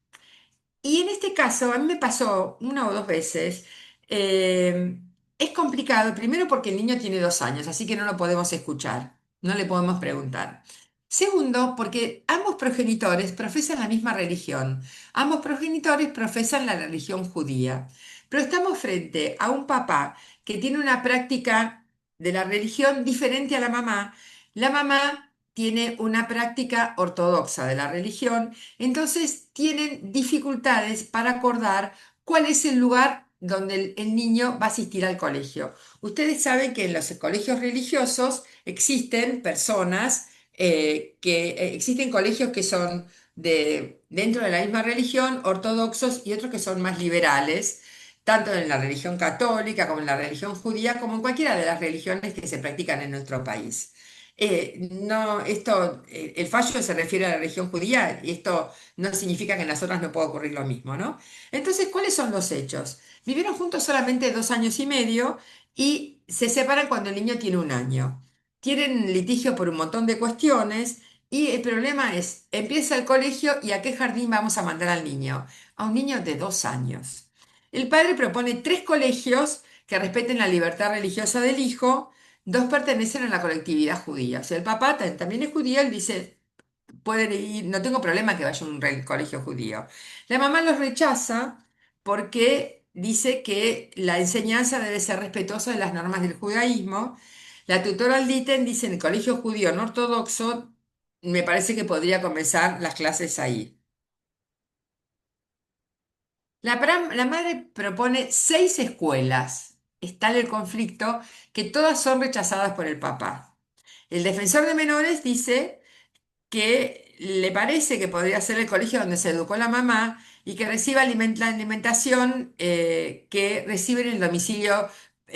Y en este caso, a mí me pasó una o dos veces. eh, es complicado, primero porque el niño tiene 2 años, así que no lo podemos escuchar, no le podemos preguntar. Segundo, porque ambos progenitores profesan la misma religión, ambos progenitores profesan la religión judía, pero estamos frente a un papá que tiene una práctica de la religión diferente a la mamá. La mamá tiene una práctica ortodoxa de la religión, entonces tienen dificultades para acordar cuál es el lugar donde el niño va a asistir al colegio. Ustedes saben que en los colegios religiosos existen personas existen colegios que son dentro de la misma religión, ortodoxos, y otros que son más liberales, tanto en la religión católica como en la religión judía, como en cualquiera de las religiones que se practican en nuestro país. No, el fallo se refiere a la religión judía y esto no significa que en las otras no pueda ocurrir lo mismo, ¿no? Entonces, ¿cuáles son los hechos? Vivieron juntos solamente 2 años y medio y se separan cuando el niño tiene un año. Tienen litigio por un montón de cuestiones y el problema es, empieza el colegio y ¿a qué jardín vamos a mandar al niño? A un niño de 2 años. El padre propone 3 colegios que respeten la libertad religiosa del hijo. Dos pertenecen a la colectividad judía. O sea, el papá también es judío, él dice, pueden ir, no tengo problema que vaya a un colegio judío. La mamá los rechaza porque dice que la enseñanza debe ser respetuosa de las normas del judaísmo. La tutora Alditen dice, en el colegio judío no ortodoxo, me parece que podría comenzar las clases ahí. La madre propone 6 escuelas. Está en el conflicto que todas son rechazadas por el papá. El defensor de menores dice que le parece que podría ser el colegio donde se educó la mamá y que reciba la alimentación que recibe en el domicilio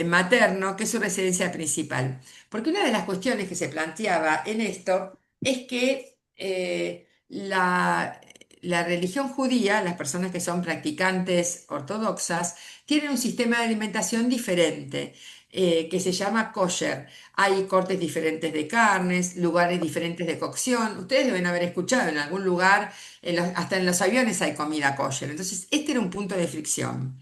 materno, que es su residencia principal. Porque una de las cuestiones que se planteaba en esto es que la religión judía, las personas que son practicantes ortodoxas, tienen un sistema de alimentación diferente. Que se llama kosher. Hay cortes diferentes de carnes, lugares diferentes de cocción. Ustedes deben haber escuchado en algún lugar, hasta en los aviones hay comida kosher. Entonces, este era un punto de fricción.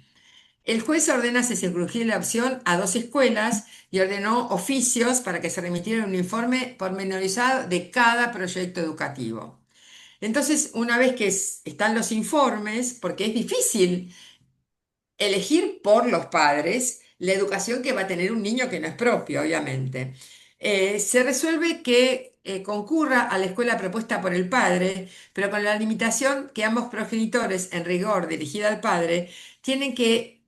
El juez ordena se cirugía la opción a dos escuelas y ordenó oficios para que se remitiera un informe pormenorizado de cada proyecto educativo. Entonces, una vez que están los informes, porque es difícil elegir por los padres la educación que va a tener un niño que no es propio, obviamente. Se resuelve que concurra a la escuela propuesta por el padre, pero con la limitación que ambos progenitores, en rigor dirigida al padre, tienen que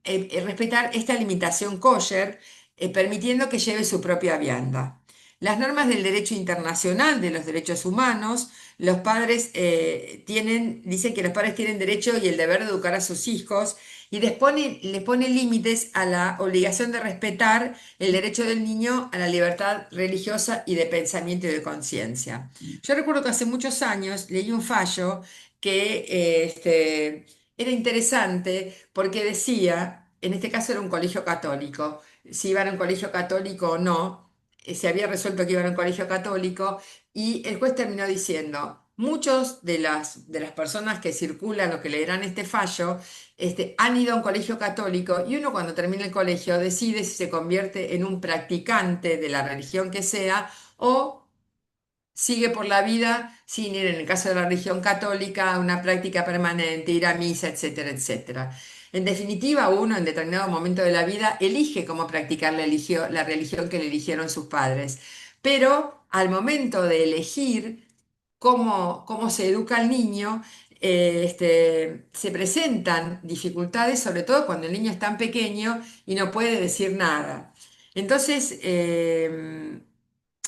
respetar esta limitación kosher, permitiendo que lleve su propia vianda. Las normas del derecho internacional de los derechos humanos, los padres dicen que los padres tienen derecho y el deber de educar a sus hijos y le pone límites a la obligación de respetar el derecho del niño a la libertad religiosa y de pensamiento y de conciencia. Yo recuerdo que hace muchos años leí un fallo que era interesante porque decía, en este caso era un colegio católico, si iban a un colegio católico o no, se había resuelto que iban a un colegio católico y el juez terminó diciendo, muchos de las personas que circulan o que leerán este fallo, han ido a un colegio católico y uno cuando termina el colegio decide si se convierte en un practicante de la religión que sea o sigue por la vida sin ir, en el caso de la religión católica, a una práctica permanente, ir a misa, etcétera, etcétera. En definitiva, uno en determinado momento de la vida elige cómo practicar la religión que le eligieron sus padres, pero al momento de elegir cómo se educa al niño, se presentan dificultades, sobre todo cuando el niño es tan pequeño y no puede decir nada. Entonces,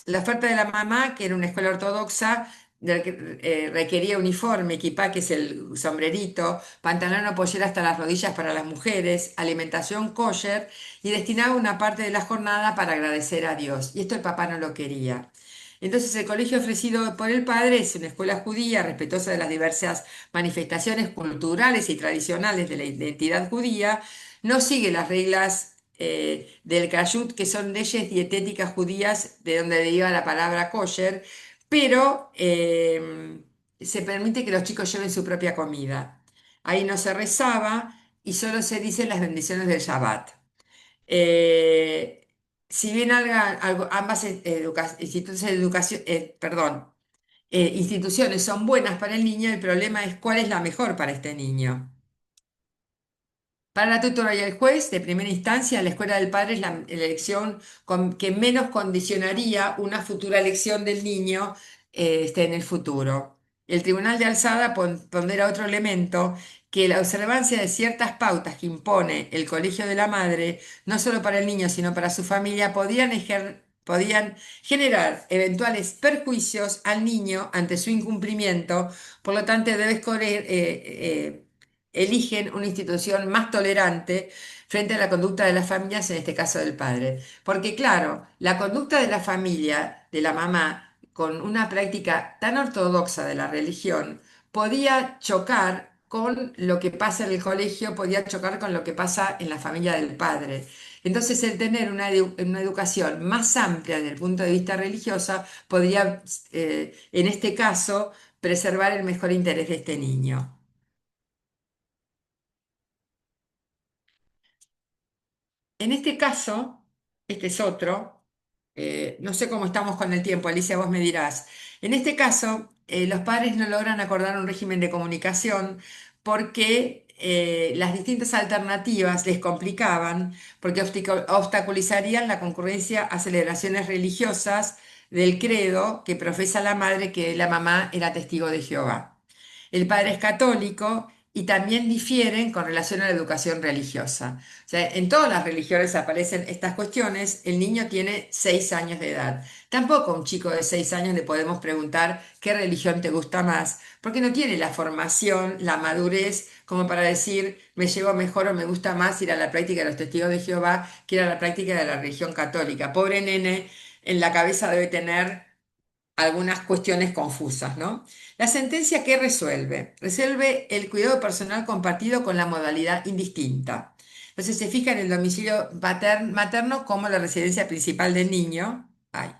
la oferta de la mamá, que era una escuela ortodoxa, requería uniforme, equipá, que es el sombrerito, pantalón o pollera hasta las rodillas para las mujeres, alimentación kosher y destinaba una parte de la jornada para agradecer a Dios. Y esto el papá no lo quería. Entonces el colegio ofrecido por el padre es una escuela judía respetuosa de las diversas manifestaciones culturales y tradicionales de la identidad judía, no sigue las reglas del Kashut, que son leyes dietéticas judías, de donde deriva la palabra kosher, pero se permite que los chicos lleven su propia comida. Ahí no se rezaba y solo se dicen las bendiciones del Shabbat. Eh, si bien ambas instituciones de educación, instituciones son buenas para el niño, el problema es cuál es la mejor para este niño. Para la tutora y el juez de primera instancia, la escuela del padre es la elección que menos condicionaría una futura elección del niño en el futuro. El tribunal de alzada pondera otro elemento, que la observancia de ciertas pautas que impone el colegio de la madre, no solo para el niño, sino para su familia, podían generar eventuales perjuicios al niño ante su incumplimiento. Por lo tanto, debe escoger, eligen una institución más tolerante frente a la conducta de las familias, en este caso del padre. Porque claro, la conducta de la familia, de la mamá, con una práctica tan ortodoxa de la religión, podía chocar con lo que pasa en el colegio, podía chocar con lo que pasa en la familia del padre. Entonces, el tener una educación más amplia desde el punto de vista religioso podría, en este caso, preservar el mejor interés de este niño. En este caso, este es otro, no sé cómo estamos con el tiempo, Alicia, vos me dirás. En este caso, los padres no logran acordar un régimen de comunicación porque las distintas alternativas les complicaban, porque obstaculizarían la concurrencia a celebraciones religiosas del credo que profesa la madre, que la mamá era testigo de Jehová. El padre es católico y también difieren con relación a la educación religiosa. O sea, en todas las religiones aparecen estas cuestiones. El niño tiene 6 años de edad. Tampoco a un chico de 6 años le podemos preguntar qué religión te gusta más, porque no tiene la formación, la madurez como para decir me llevo mejor o me gusta más ir a la práctica de los testigos de Jehová que ir a la práctica de la religión católica. Pobre nene, en la cabeza debe tener algunas cuestiones confusas, ¿no? La sentencia, ¿qué resuelve? Resuelve el cuidado personal compartido con la modalidad indistinta. Entonces se fija en el domicilio materno como la residencia principal del niño. Ay.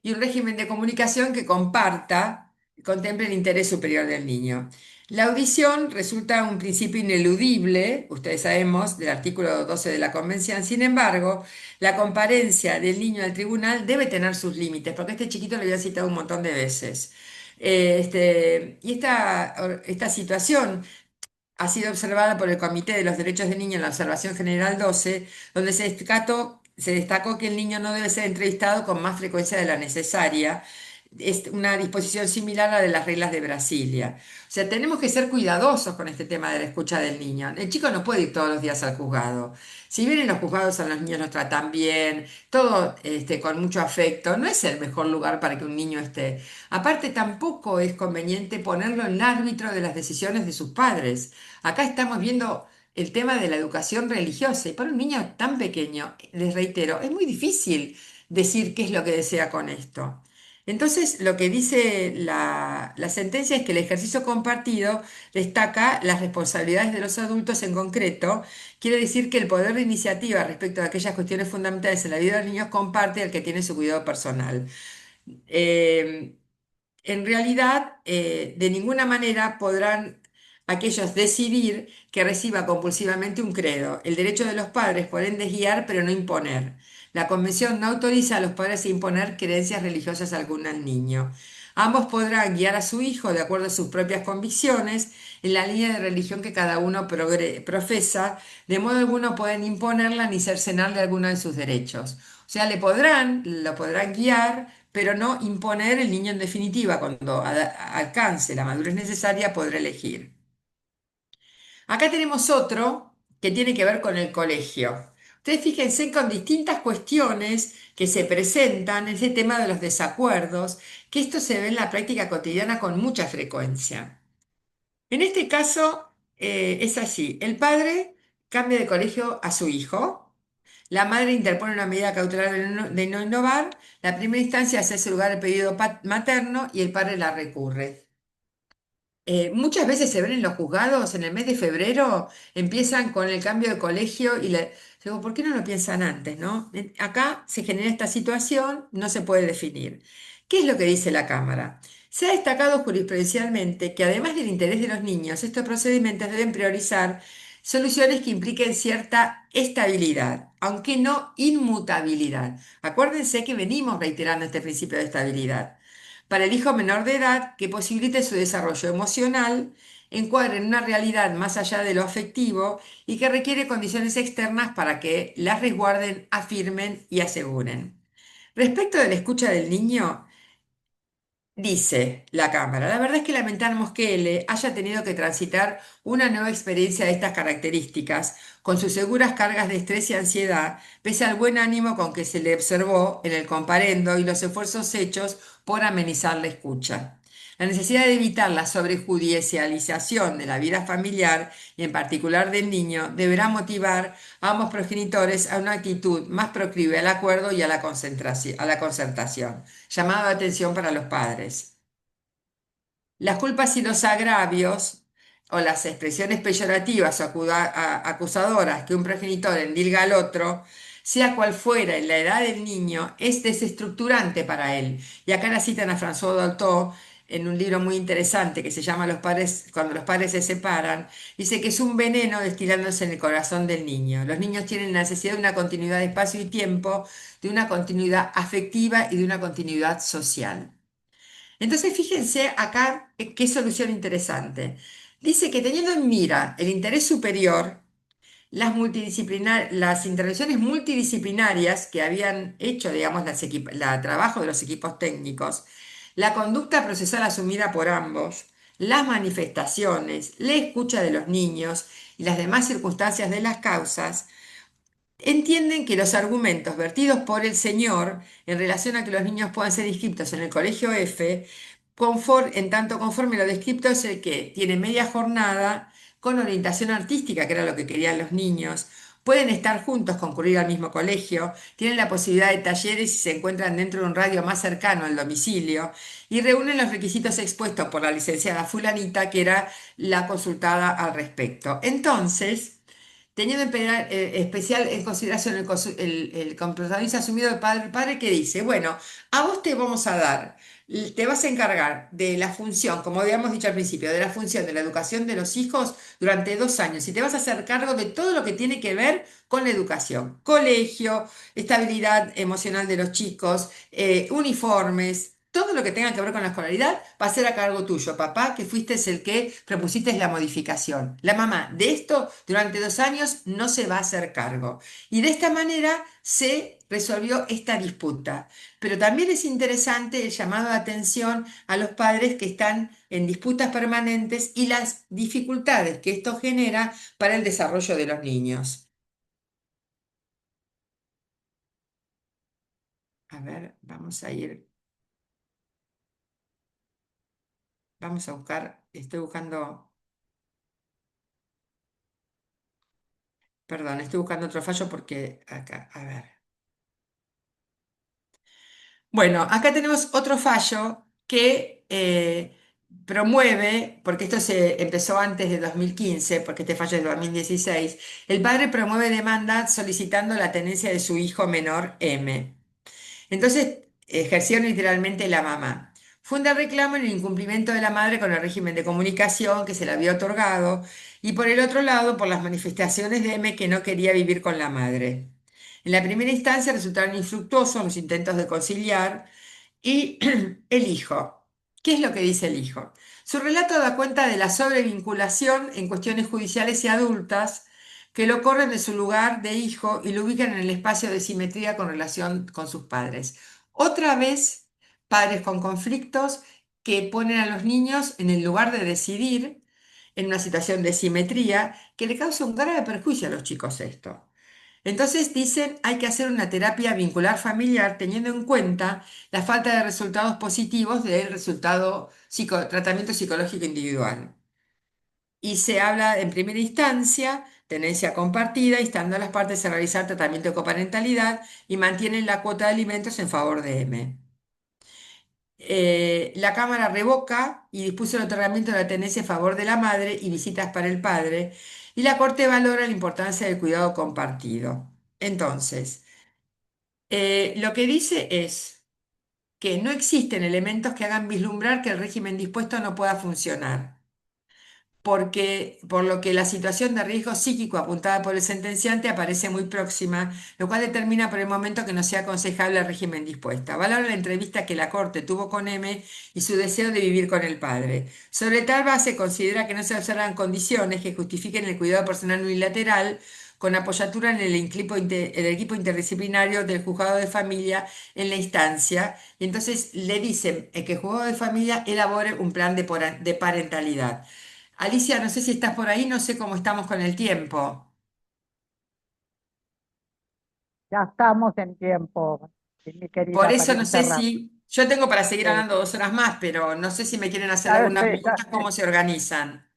Y un régimen de comunicación que comparta, contemple el interés superior del niño. La audición resulta un principio ineludible, ustedes sabemos, del artículo 12 de la Convención. Sin embargo, la comparencia del niño al tribunal debe tener sus límites, porque este chiquito lo había citado un montón de veces. Y esta situación ha sido observada por el Comité de los Derechos del Niño en la Observación General 12, donde se destacó que el niño no debe ser entrevistado con más frecuencia de la necesaria. Es una disposición similar a la de las reglas de Brasilia. O sea, tenemos que ser cuidadosos con este tema de la escucha del niño. El chico no puede ir todos los días al juzgado. Si bien en los juzgados a los niños los tratan bien, todo con mucho afecto, no es el mejor lugar para que un niño esté. Aparte, tampoco es conveniente ponerlo en árbitro de las decisiones de sus padres. Acá estamos viendo el tema de la educación religiosa y para un niño tan pequeño, les reitero, es muy difícil decir qué es lo que desea con esto. Entonces, lo que dice la sentencia es que el ejercicio compartido destaca las responsabilidades de los adultos en concreto. Quiere decir que el poder de iniciativa respecto a aquellas cuestiones fundamentales en la vida de los niños comparte el que tiene su cuidado personal. Eh, en realidad, de ninguna manera podrán aquellos decidir que reciba compulsivamente un credo. El derecho de los padres, por ende, es guiar, pero no imponer. La Convención no autoriza a los padres a imponer creencias religiosas alguna al niño. Ambos podrán guiar a su hijo de acuerdo a sus propias convicciones, en la línea de religión que cada uno profesa, de modo alguno pueden imponerla ni cercenarle alguno de sus derechos. O sea, lo podrán guiar, pero no imponer. El niño en definitiva, cuando alcance la madurez necesaria, podrá elegir. Acá tenemos otro que tiene que ver con el colegio. Ustedes fíjense con distintas cuestiones que se presentan en ese tema de los desacuerdos, que esto se ve en la práctica cotidiana con mucha frecuencia. En este caso, es así. El padre cambia de colegio a su hijo. La madre interpone una medida cautelar de no innovar. La primera instancia se hace lugar el pedido materno y el padre la recurre. Muchas veces se ven en los juzgados, en el mes de febrero, empiezan con el cambio de colegio y digo, ¿por qué no lo piensan antes, no? Acá se genera esta situación, no se puede definir. ¿Qué es lo que dice la Cámara? Se ha destacado jurisprudencialmente que además del interés de los niños, estos procedimientos deben priorizar soluciones que impliquen cierta estabilidad, aunque no inmutabilidad. Acuérdense que venimos reiterando este principio de estabilidad para el hijo menor de edad que posibilite su desarrollo emocional, encuadre en una realidad más allá de lo afectivo y que requiere condiciones externas para que las resguarden, afirmen y aseguren. Respecto de la escucha del niño, dice la Cámara, la verdad es que lamentamos que él haya tenido que transitar una nueva experiencia de estas características, con sus seguras cargas de estrés y ansiedad, pese al buen ánimo con que se le observó en el comparendo y los esfuerzos hechos por amenizar la escucha. La necesidad de evitar la sobrejudicialización de la vida familiar y en particular del niño deberá motivar a ambos progenitores a una actitud más proclive al acuerdo y a la concertación. Llamado de atención para los padres. Las culpas y los agravios o las expresiones peyorativas o acusadoras que un progenitor endilga al otro, sea cual fuera en la edad del niño, es desestructurante para él. Y acá la citan a François Dolto en un libro muy interesante que se llama Los padres, cuando los padres se separan, dice que es un veneno destilándose en el corazón del niño. Los niños tienen la necesidad de una continuidad de espacio y tiempo, de una continuidad afectiva y de una continuidad social. Entonces, fíjense acá qué solución interesante. Dice que teniendo en mira el interés superior, las intervenciones multidisciplinarias que habían hecho, digamos, trabajo de los equipos técnicos, la conducta procesal asumida por ambos, las manifestaciones, la escucha de los niños y las demás circunstancias de las causas, entienden que los argumentos vertidos por el señor en relación a que los niños puedan ser inscriptos en el colegio F, en tanto conforme lo descripto es el que tiene media jornada con orientación artística, que era lo que querían los niños, pueden estar juntos, concurrir al mismo colegio, tienen la posibilidad de talleres si se encuentran dentro de un radio más cercano al domicilio y reúnen los requisitos expuestos por la licenciada fulanita, que era la consultada al respecto. Entonces, teniendo especial en consideración el compromiso asumido del padre que dice, bueno, a vos te vamos a dar, te vas a encargar de la función, como habíamos dicho al principio, de la función de la educación de los hijos durante 2 años y te vas a hacer cargo de todo lo que tiene que ver con la educación, colegio, estabilidad emocional de los chicos, uniformes. Todo lo que tenga que ver con la escolaridad va a ser a cargo tuyo, papá, que fuiste el que propusiste la modificación. La mamá de esto durante 2 años no se va a hacer cargo. Y de esta manera se resolvió esta disputa. Pero también es interesante el llamado de atención a los padres que están en disputas permanentes y las dificultades que esto genera para el desarrollo de los niños. A ver, vamos a buscar, estoy buscando, perdón, estoy buscando otro fallo porque acá, a ver. Bueno, acá tenemos otro fallo que promueve, porque esto se empezó antes de 2015, porque este fallo es de 2016, el padre promueve demanda solicitando la tenencia de su hijo menor M. Entonces, ejerció literalmente la mamá. Funda el reclamo en el incumplimiento de la madre con el régimen de comunicación que se le había otorgado y por el otro lado por las manifestaciones de M que no quería vivir con la madre. En la primera instancia resultaron infructuosos los intentos de conciliar y el hijo. ¿Qué es lo que dice el hijo? Su relato da cuenta de la sobrevinculación en cuestiones judiciales y adultas que lo corren de su lugar de hijo y lo ubican en el espacio de simetría con relación con sus padres. Otra vez, padres con conflictos que ponen a los niños en el lugar de decidir en una situación de simetría que le causa un grave perjuicio a los chicos esto. Entonces dicen hay que hacer una terapia vincular familiar teniendo en cuenta la falta de resultados positivos del tratamiento psicológico individual. Y se habla en primera instancia, tenencia compartida, instando a las partes a realizar tratamiento de coparentalidad y mantienen la cuota de alimentos en favor de M. La Cámara revoca y dispuso el otorgamiento de la tenencia en favor de la madre y visitas para el padre, y la Corte valora la importancia del cuidado compartido. Entonces, lo que dice es que no existen elementos que hagan vislumbrar que el régimen dispuesto no pueda funcionar porque por lo que la situación de riesgo psíquico apuntada por el sentenciante aparece muy próxima, lo cual determina por el momento que no sea aconsejable el régimen dispuesta. Valora la entrevista que la Corte tuvo con M y su deseo de vivir con el padre. Sobre tal base, considera que no se observan condiciones que justifiquen el cuidado personal unilateral con apoyatura en el equipo interdisciplinario del juzgado de familia en la instancia, y entonces le dicen que el juzgado de familia elabore un plan de parentalidad. Alicia, no sé si estás por ahí, no sé cómo estamos con el tiempo. Ya estamos en tiempo, mi Por querida, eso para no ir sé cerrando. si, yo tengo para seguir Eh, hablando 2 horas más, pero no sé si me quieren hacer ya alguna sé, ya pregunta, sé. cómo se organizan.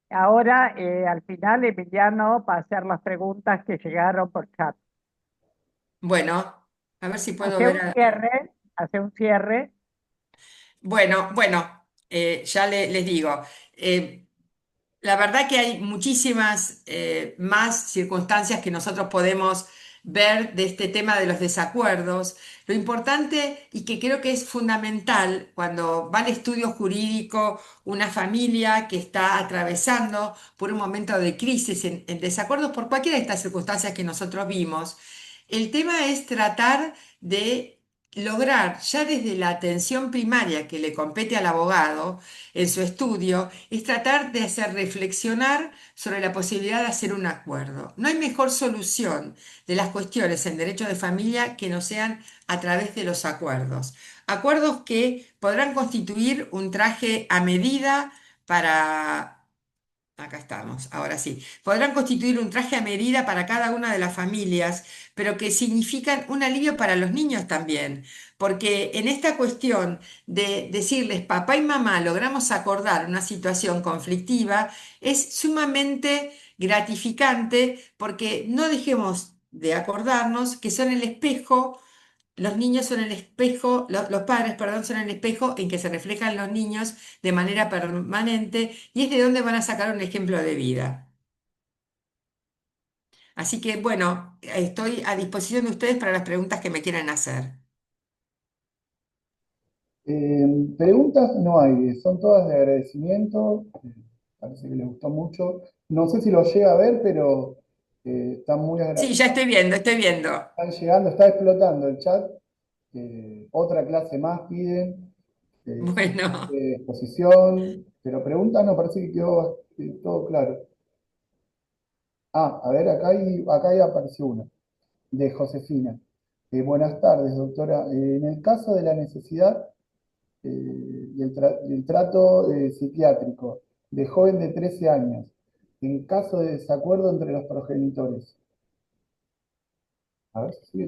Ahora, al final, Emiliano va a hacer las preguntas que llegaron por chat. Bueno, a ver si puedo Hace ver. un cierre, hace un cierre. Bueno, ya les digo. eh, La verdad que hay muchísimas más circunstancias que nosotros podemos ver de este tema de los desacuerdos. Lo importante y que creo que es fundamental cuando va al estudio jurídico una familia que está atravesando por un momento de crisis en desacuerdos por cualquiera de estas circunstancias que nosotros vimos, el tema es tratar de lograr ya desde la atención primaria que le compete al abogado en su estudio, es tratar de hacer reflexionar sobre la posibilidad de hacer un acuerdo. No hay mejor solución de las cuestiones en derecho de familia que no sean a través de los acuerdos. Acuerdos que podrán constituir un traje a medida para... Acá estamos, ahora sí. Podrán constituir un traje a medida para cada una de las familias, pero que significan un alivio para los niños también, porque en esta cuestión de decirles papá y mamá logramos acordar una situación conflictiva, es sumamente gratificante porque no dejemos de acordarnos que son el espejo. Los niños son el espejo, los padres, perdón, son el espejo en que se reflejan los niños de manera permanente y es de donde van a sacar un ejemplo de vida. Así que bueno, estoy a disposición de ustedes para las preguntas que me quieran hacer. Preguntas no hay, son todas de agradecimiento. Parece que les gustó mucho. No sé si lo llega a ver, pero están muy Sí, agradecidos. ya estoy viendo, estoy viendo. Están llegando, está explotando el chat. Otra clase más piden, Bueno. exposición, pero preguntas no, parece que quedó todo claro. Ah, a ver, acá ya apareció una, de Josefina. Buenas tardes, doctora. En el caso de la necesidad y el trato psiquiátrico de joven de 13 años, en caso de desacuerdo entre los progenitores. A ver si sigue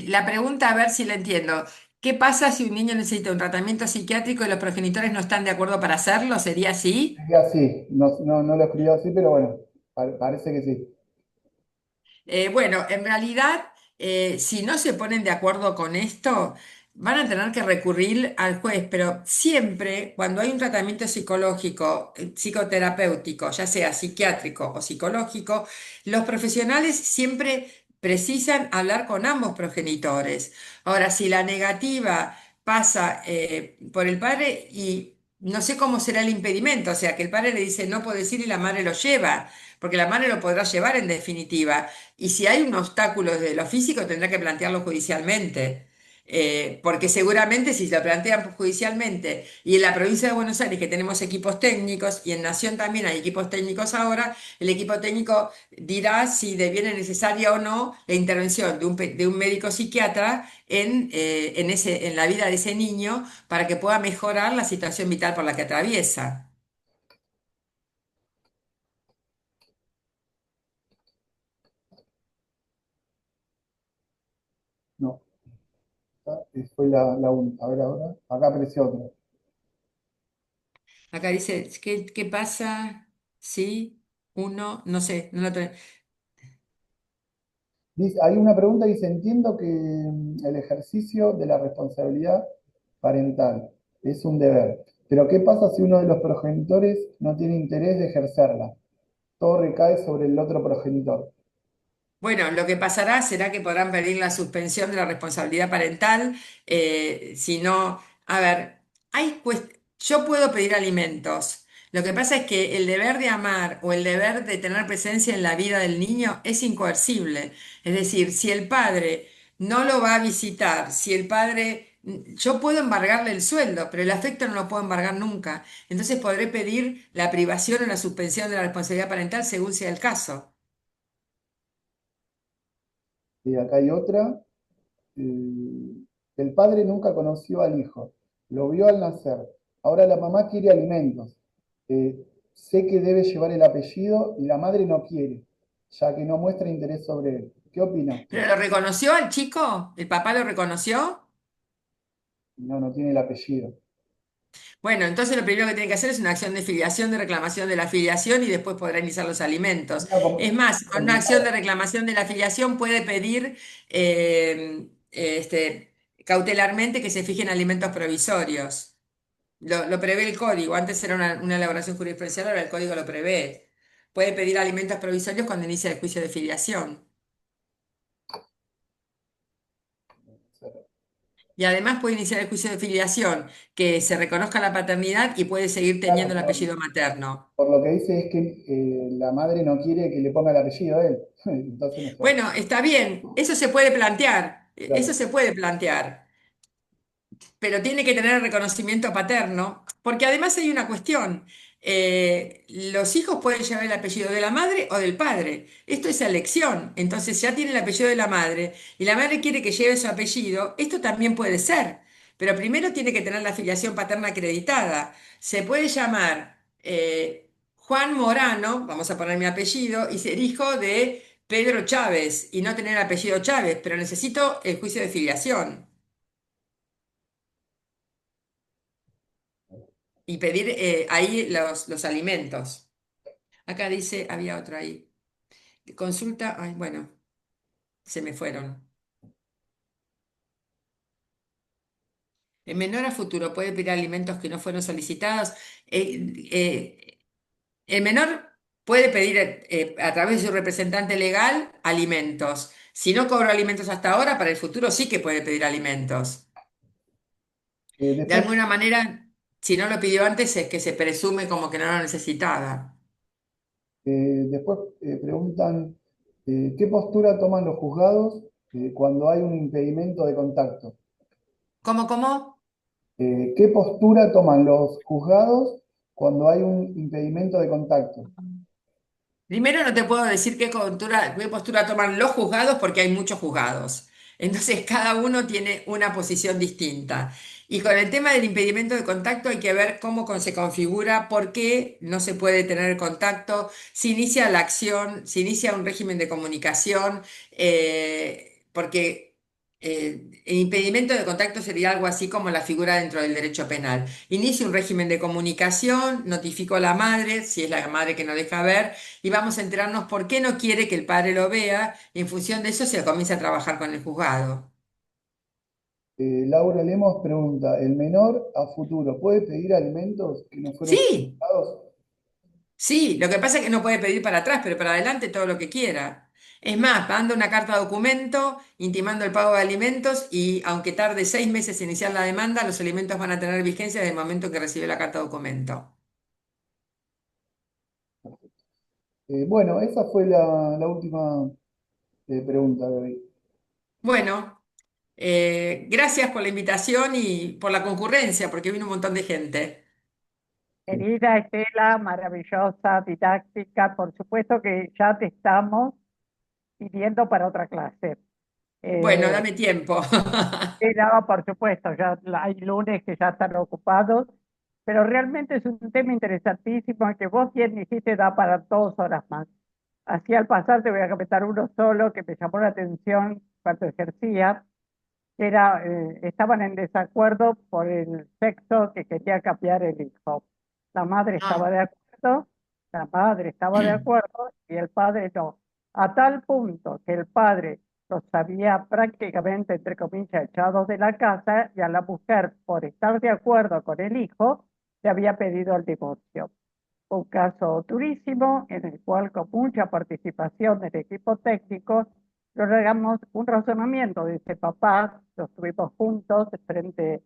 La pregunta, a ver si la entiendo. ¿Qué pasa si un niño necesita un tratamiento psiquiátrico y los progenitores no están de acuerdo para hacerlo? ¿Sería así? sería así, no lo escribió así, pero bueno, parece que sí. Bueno, en realidad, si no se ponen de acuerdo con esto, van a tener que recurrir al juez, pero siempre cuando hay un tratamiento psicológico, psicoterapéutico, ya sea psiquiátrico o psicológico, los profesionales siempre precisan hablar con ambos progenitores. Ahora, si la negativa pasa por el padre y no sé cómo será el impedimento, o sea, que el padre le dice no puede ir y la madre lo lleva, porque la madre lo podrá llevar en definitiva. Y si hay un obstáculo desde lo físico, tendrá que plantearlo judicialmente. Porque seguramente si lo plantean judicialmente y en la provincia de Buenos Aires que tenemos equipos técnicos y en Nación también hay equipos técnicos ahora, el equipo técnico dirá si deviene necesaria o no la intervención de un médico psiquiatra en la vida de ese niño para que pueda mejorar la situación vital por la que atraviesa. No, fue la única. A ver ahora, acá apareció otra. Acá dice, ¿qué pasa si uno, no sé, no lo Hay una pregunta que dice, entiendo que el ejercicio de la responsabilidad parental es un deber, pero ¿qué pasa si uno de los progenitores no tiene interés de ejercerla? Todo recae sobre el otro progenitor. Bueno, lo que pasará será que podrán pedir la suspensión de la responsabilidad parental. Si no, a ver, yo puedo pedir alimentos. Lo que pasa es que el deber de amar o el deber de tener presencia en la vida del niño es incoercible. Es decir, si el padre no lo va a visitar, si el padre, yo puedo embargarle el sueldo, pero el afecto no lo puedo embargar nunca. Entonces podré pedir la privación o la suspensión de la responsabilidad parental según sea el caso. Y acá hay otra. eh, el padre nunca conoció al hijo, lo vio al nacer. Ahora la mamá quiere alimentos. Sé que debe llevar el apellido y la madre no quiere, ya que no muestra interés sobre él. ¿Qué opina usted? ¿Pero lo reconoció al chico? ¿El papá lo reconoció? No tiene el apellido. Bueno, entonces lo primero que tiene que hacer es una acción de filiación, de reclamación de la filiación y después podrá iniciar los alimentos. Una Es más, con una acción de comunicada. reclamación de la filiación puede pedir cautelarmente que se fijen alimentos provisorios. Lo prevé el código. Antes era una elaboración jurisprudencial, ahora el código lo prevé. Puede pedir alimentos provisorios cuando inicia el juicio de filiación. Y además puede iniciar el juicio de filiación, que se reconozca la paternidad y puede seguir teniendo Claro, el apellido materno. por lo que dice es que la madre no quiere que le ponga el apellido a él. Entonces no se hace. Bueno, está bien, eso se puede plantear, eso Claro. se puede plantear, pero tiene que tener el reconocimiento paterno, porque además hay una cuestión, los hijos pueden llevar el apellido de la madre o del padre, esto es elección, entonces ya tiene el apellido de la madre y la madre quiere que lleve su apellido, esto también puede ser, pero primero tiene que tener la filiación paterna acreditada, se puede llamar Juan Morano, vamos a poner mi apellido, y ser hijo de Pedro Chávez y no tener apellido Chávez, pero necesito el juicio de filiación. Y pedir ahí los alimentos. Acá dice, había otro ahí. Consulta, ay, bueno, se me fueron. El menor a futuro puede pedir alimentos que no fueron solicitados. El menor puede pedir a través de su representante legal alimentos. Si no cobró alimentos hasta ahora, para el futuro sí que puede pedir alimentos. De Después, alguna manera, si no lo pidió antes, es que se presume como que no lo necesitaba. preguntan, ¿qué postura toman los juzgados cuando hay un impedimento de contacto? ¿Cómo, cómo? ¿Qué postura toman los juzgados cuando hay un impedimento de contacto? Primero no te puedo decir qué postura toman los juzgados porque hay muchos juzgados. Entonces cada uno tiene una posición distinta. Y con el tema del impedimento de contacto hay que ver se configura, por qué no se puede tener contacto, si inicia la acción, si inicia un régimen de comunicación, porque el impedimento de contacto sería algo así como la figura dentro del derecho penal. Inicia un régimen de comunicación, notifico a la madre, si es la madre que no deja ver, y vamos a enterarnos por qué no quiere que el padre lo vea, y en función de eso se comienza a trabajar con el juzgado. Laura Lemos pregunta, ¿el menor a futuro puede pedir alimentos que no fueron Sí, solicitados? sí, lo que pasa es que no puede pedir para atrás, pero para adelante todo lo que quiera. Es más, manda una carta documento intimando el pago de alimentos y aunque tarde 6 meses en iniciar la demanda, los alimentos van a tener vigencia desde el momento que recibe la carta documento. Bueno, esa fue la última pregunta de hoy. Bueno, gracias por la invitación y por la concurrencia, porque vino un montón de gente. Querida Estela, maravillosa, didáctica, por supuesto que ya te estamos pidiendo para otra clase. Bueno, Eh, dame tiempo. sí, no, por supuesto, ya hay lunes que ya están ocupados, pero realmente es un tema interesantísimo que vos bien dijiste da para 2 horas más. Así al pasar te voy a comentar uno solo que me llamó la atención cuando ejercía, que estaban en desacuerdo por el sexo que quería cambiar el hijo. La madre estaba Ah, de acuerdo, la madre estaba de acuerdo y el padre no. A tal punto que el padre los había prácticamente, entre comillas, echados de la casa y a la mujer, por estar de acuerdo con el hijo, le había pedido el divorcio. Un caso durísimo en el cual con mucha participación del equipo técnico logramos un razonamiento de ese papá, lo estuvimos juntos frente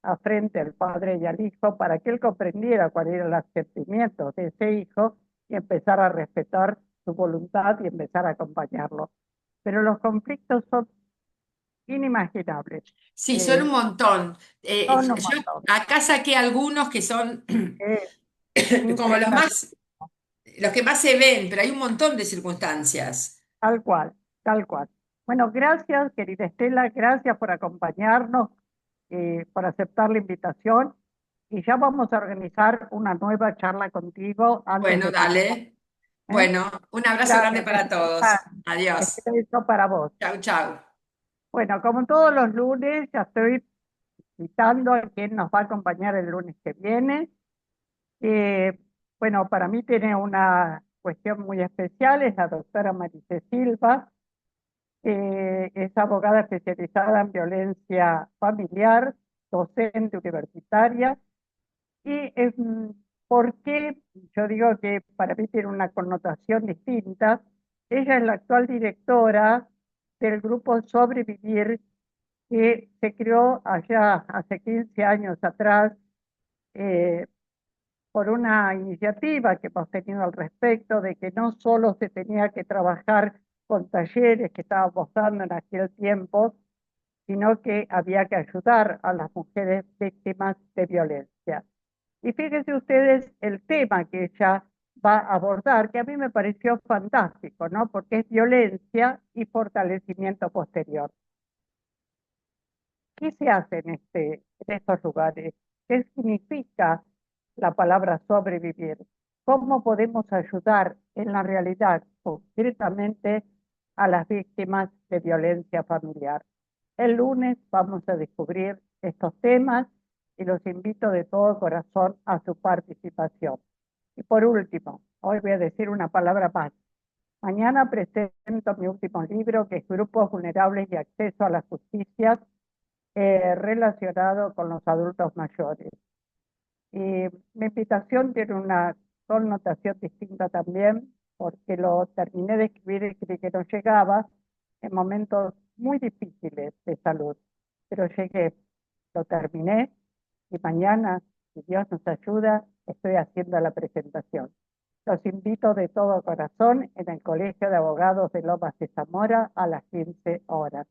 a frente al padre y al hijo para que él comprendiera cuál era el sentimientos de ese hijo y empezar a respetar su voluntad y empezar a acompañarlo. Pero los conflictos son inimaginables. sí, son Eh, un montón. son un Yo montón. acá saqué algunos que son Es como interesante. los que más se ven, pero hay un montón de circunstancias. Tal cual, tal cual. Bueno, gracias, querida Estela, gracias por acompañarnos, por aceptar la invitación y ya vamos a organizar una nueva charla contigo antes Bueno, de fin. dale. ¿Eh? Bueno, un abrazo grande Gracias, para Estela. todos. Adiós. Este beso para vos. Chau, chau. Bueno, como todos los lunes, ya estoy citando a quien nos va a acompañar el lunes que viene. Eh, bueno, para mí tiene una cuestión muy especial, es la doctora Marice Silva. Es abogada especializada en violencia familiar, docente universitaria. ¿Y por qué? Yo digo que para mí tiene una connotación distinta. Ella es la actual directora del grupo Sobrevivir, que se creó allá hace 15 años atrás eh, por una iniciativa que hemos tenido al respecto de que no solo se tenía que trabajar con talleres que estábamos dando en aquel tiempo, sino que había que ayudar a las mujeres víctimas de violencia. Y fíjense ustedes el tema que ella va a abordar, que a mí me pareció fantástico, ¿no? Porque es violencia y fortalecimiento posterior. ¿Qué se hace en estos lugares? ¿Qué significa la palabra sobrevivir? ¿Cómo podemos ayudar en la realidad concretamente a las víctimas de violencia familiar? El lunes vamos a descubrir estos temas y los invito de todo corazón a su participación. Y por último, hoy voy a decir una palabra más. Mañana presento mi último libro, que es Grupos Vulnerables y Acceso a la Justicia, relacionado con los adultos mayores. Mi invitación tiene una con notación distinta también, porque lo terminé de escribir y creí que no llegaba en momentos muy difíciles de salud, pero llegué, lo terminé y mañana, si Dios nos ayuda, estoy haciendo la presentación. Los invito de todo corazón en el Colegio de Abogados de Lomas de Zamora a las 15 horas.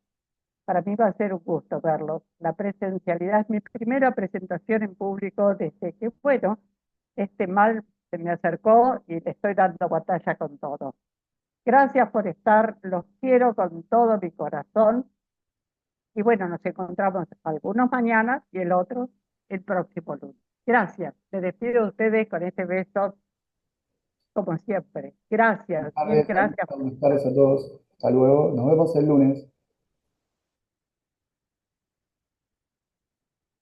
Para mí va a ser un gusto verlos. La presencialidad es mi primera presentación en público desde que, bueno, este mal se me acercó y le estoy dando batalla con todo. Gracias por estar, los quiero con todo mi corazón. Y bueno, nos encontramos algunos mañana y el otro el próximo lunes. Gracias. Me despido de ustedes con este beso, como siempre. Gracias. Mil gracias. Buenas tardes a todos. Hasta luego. Nos vemos el lunes.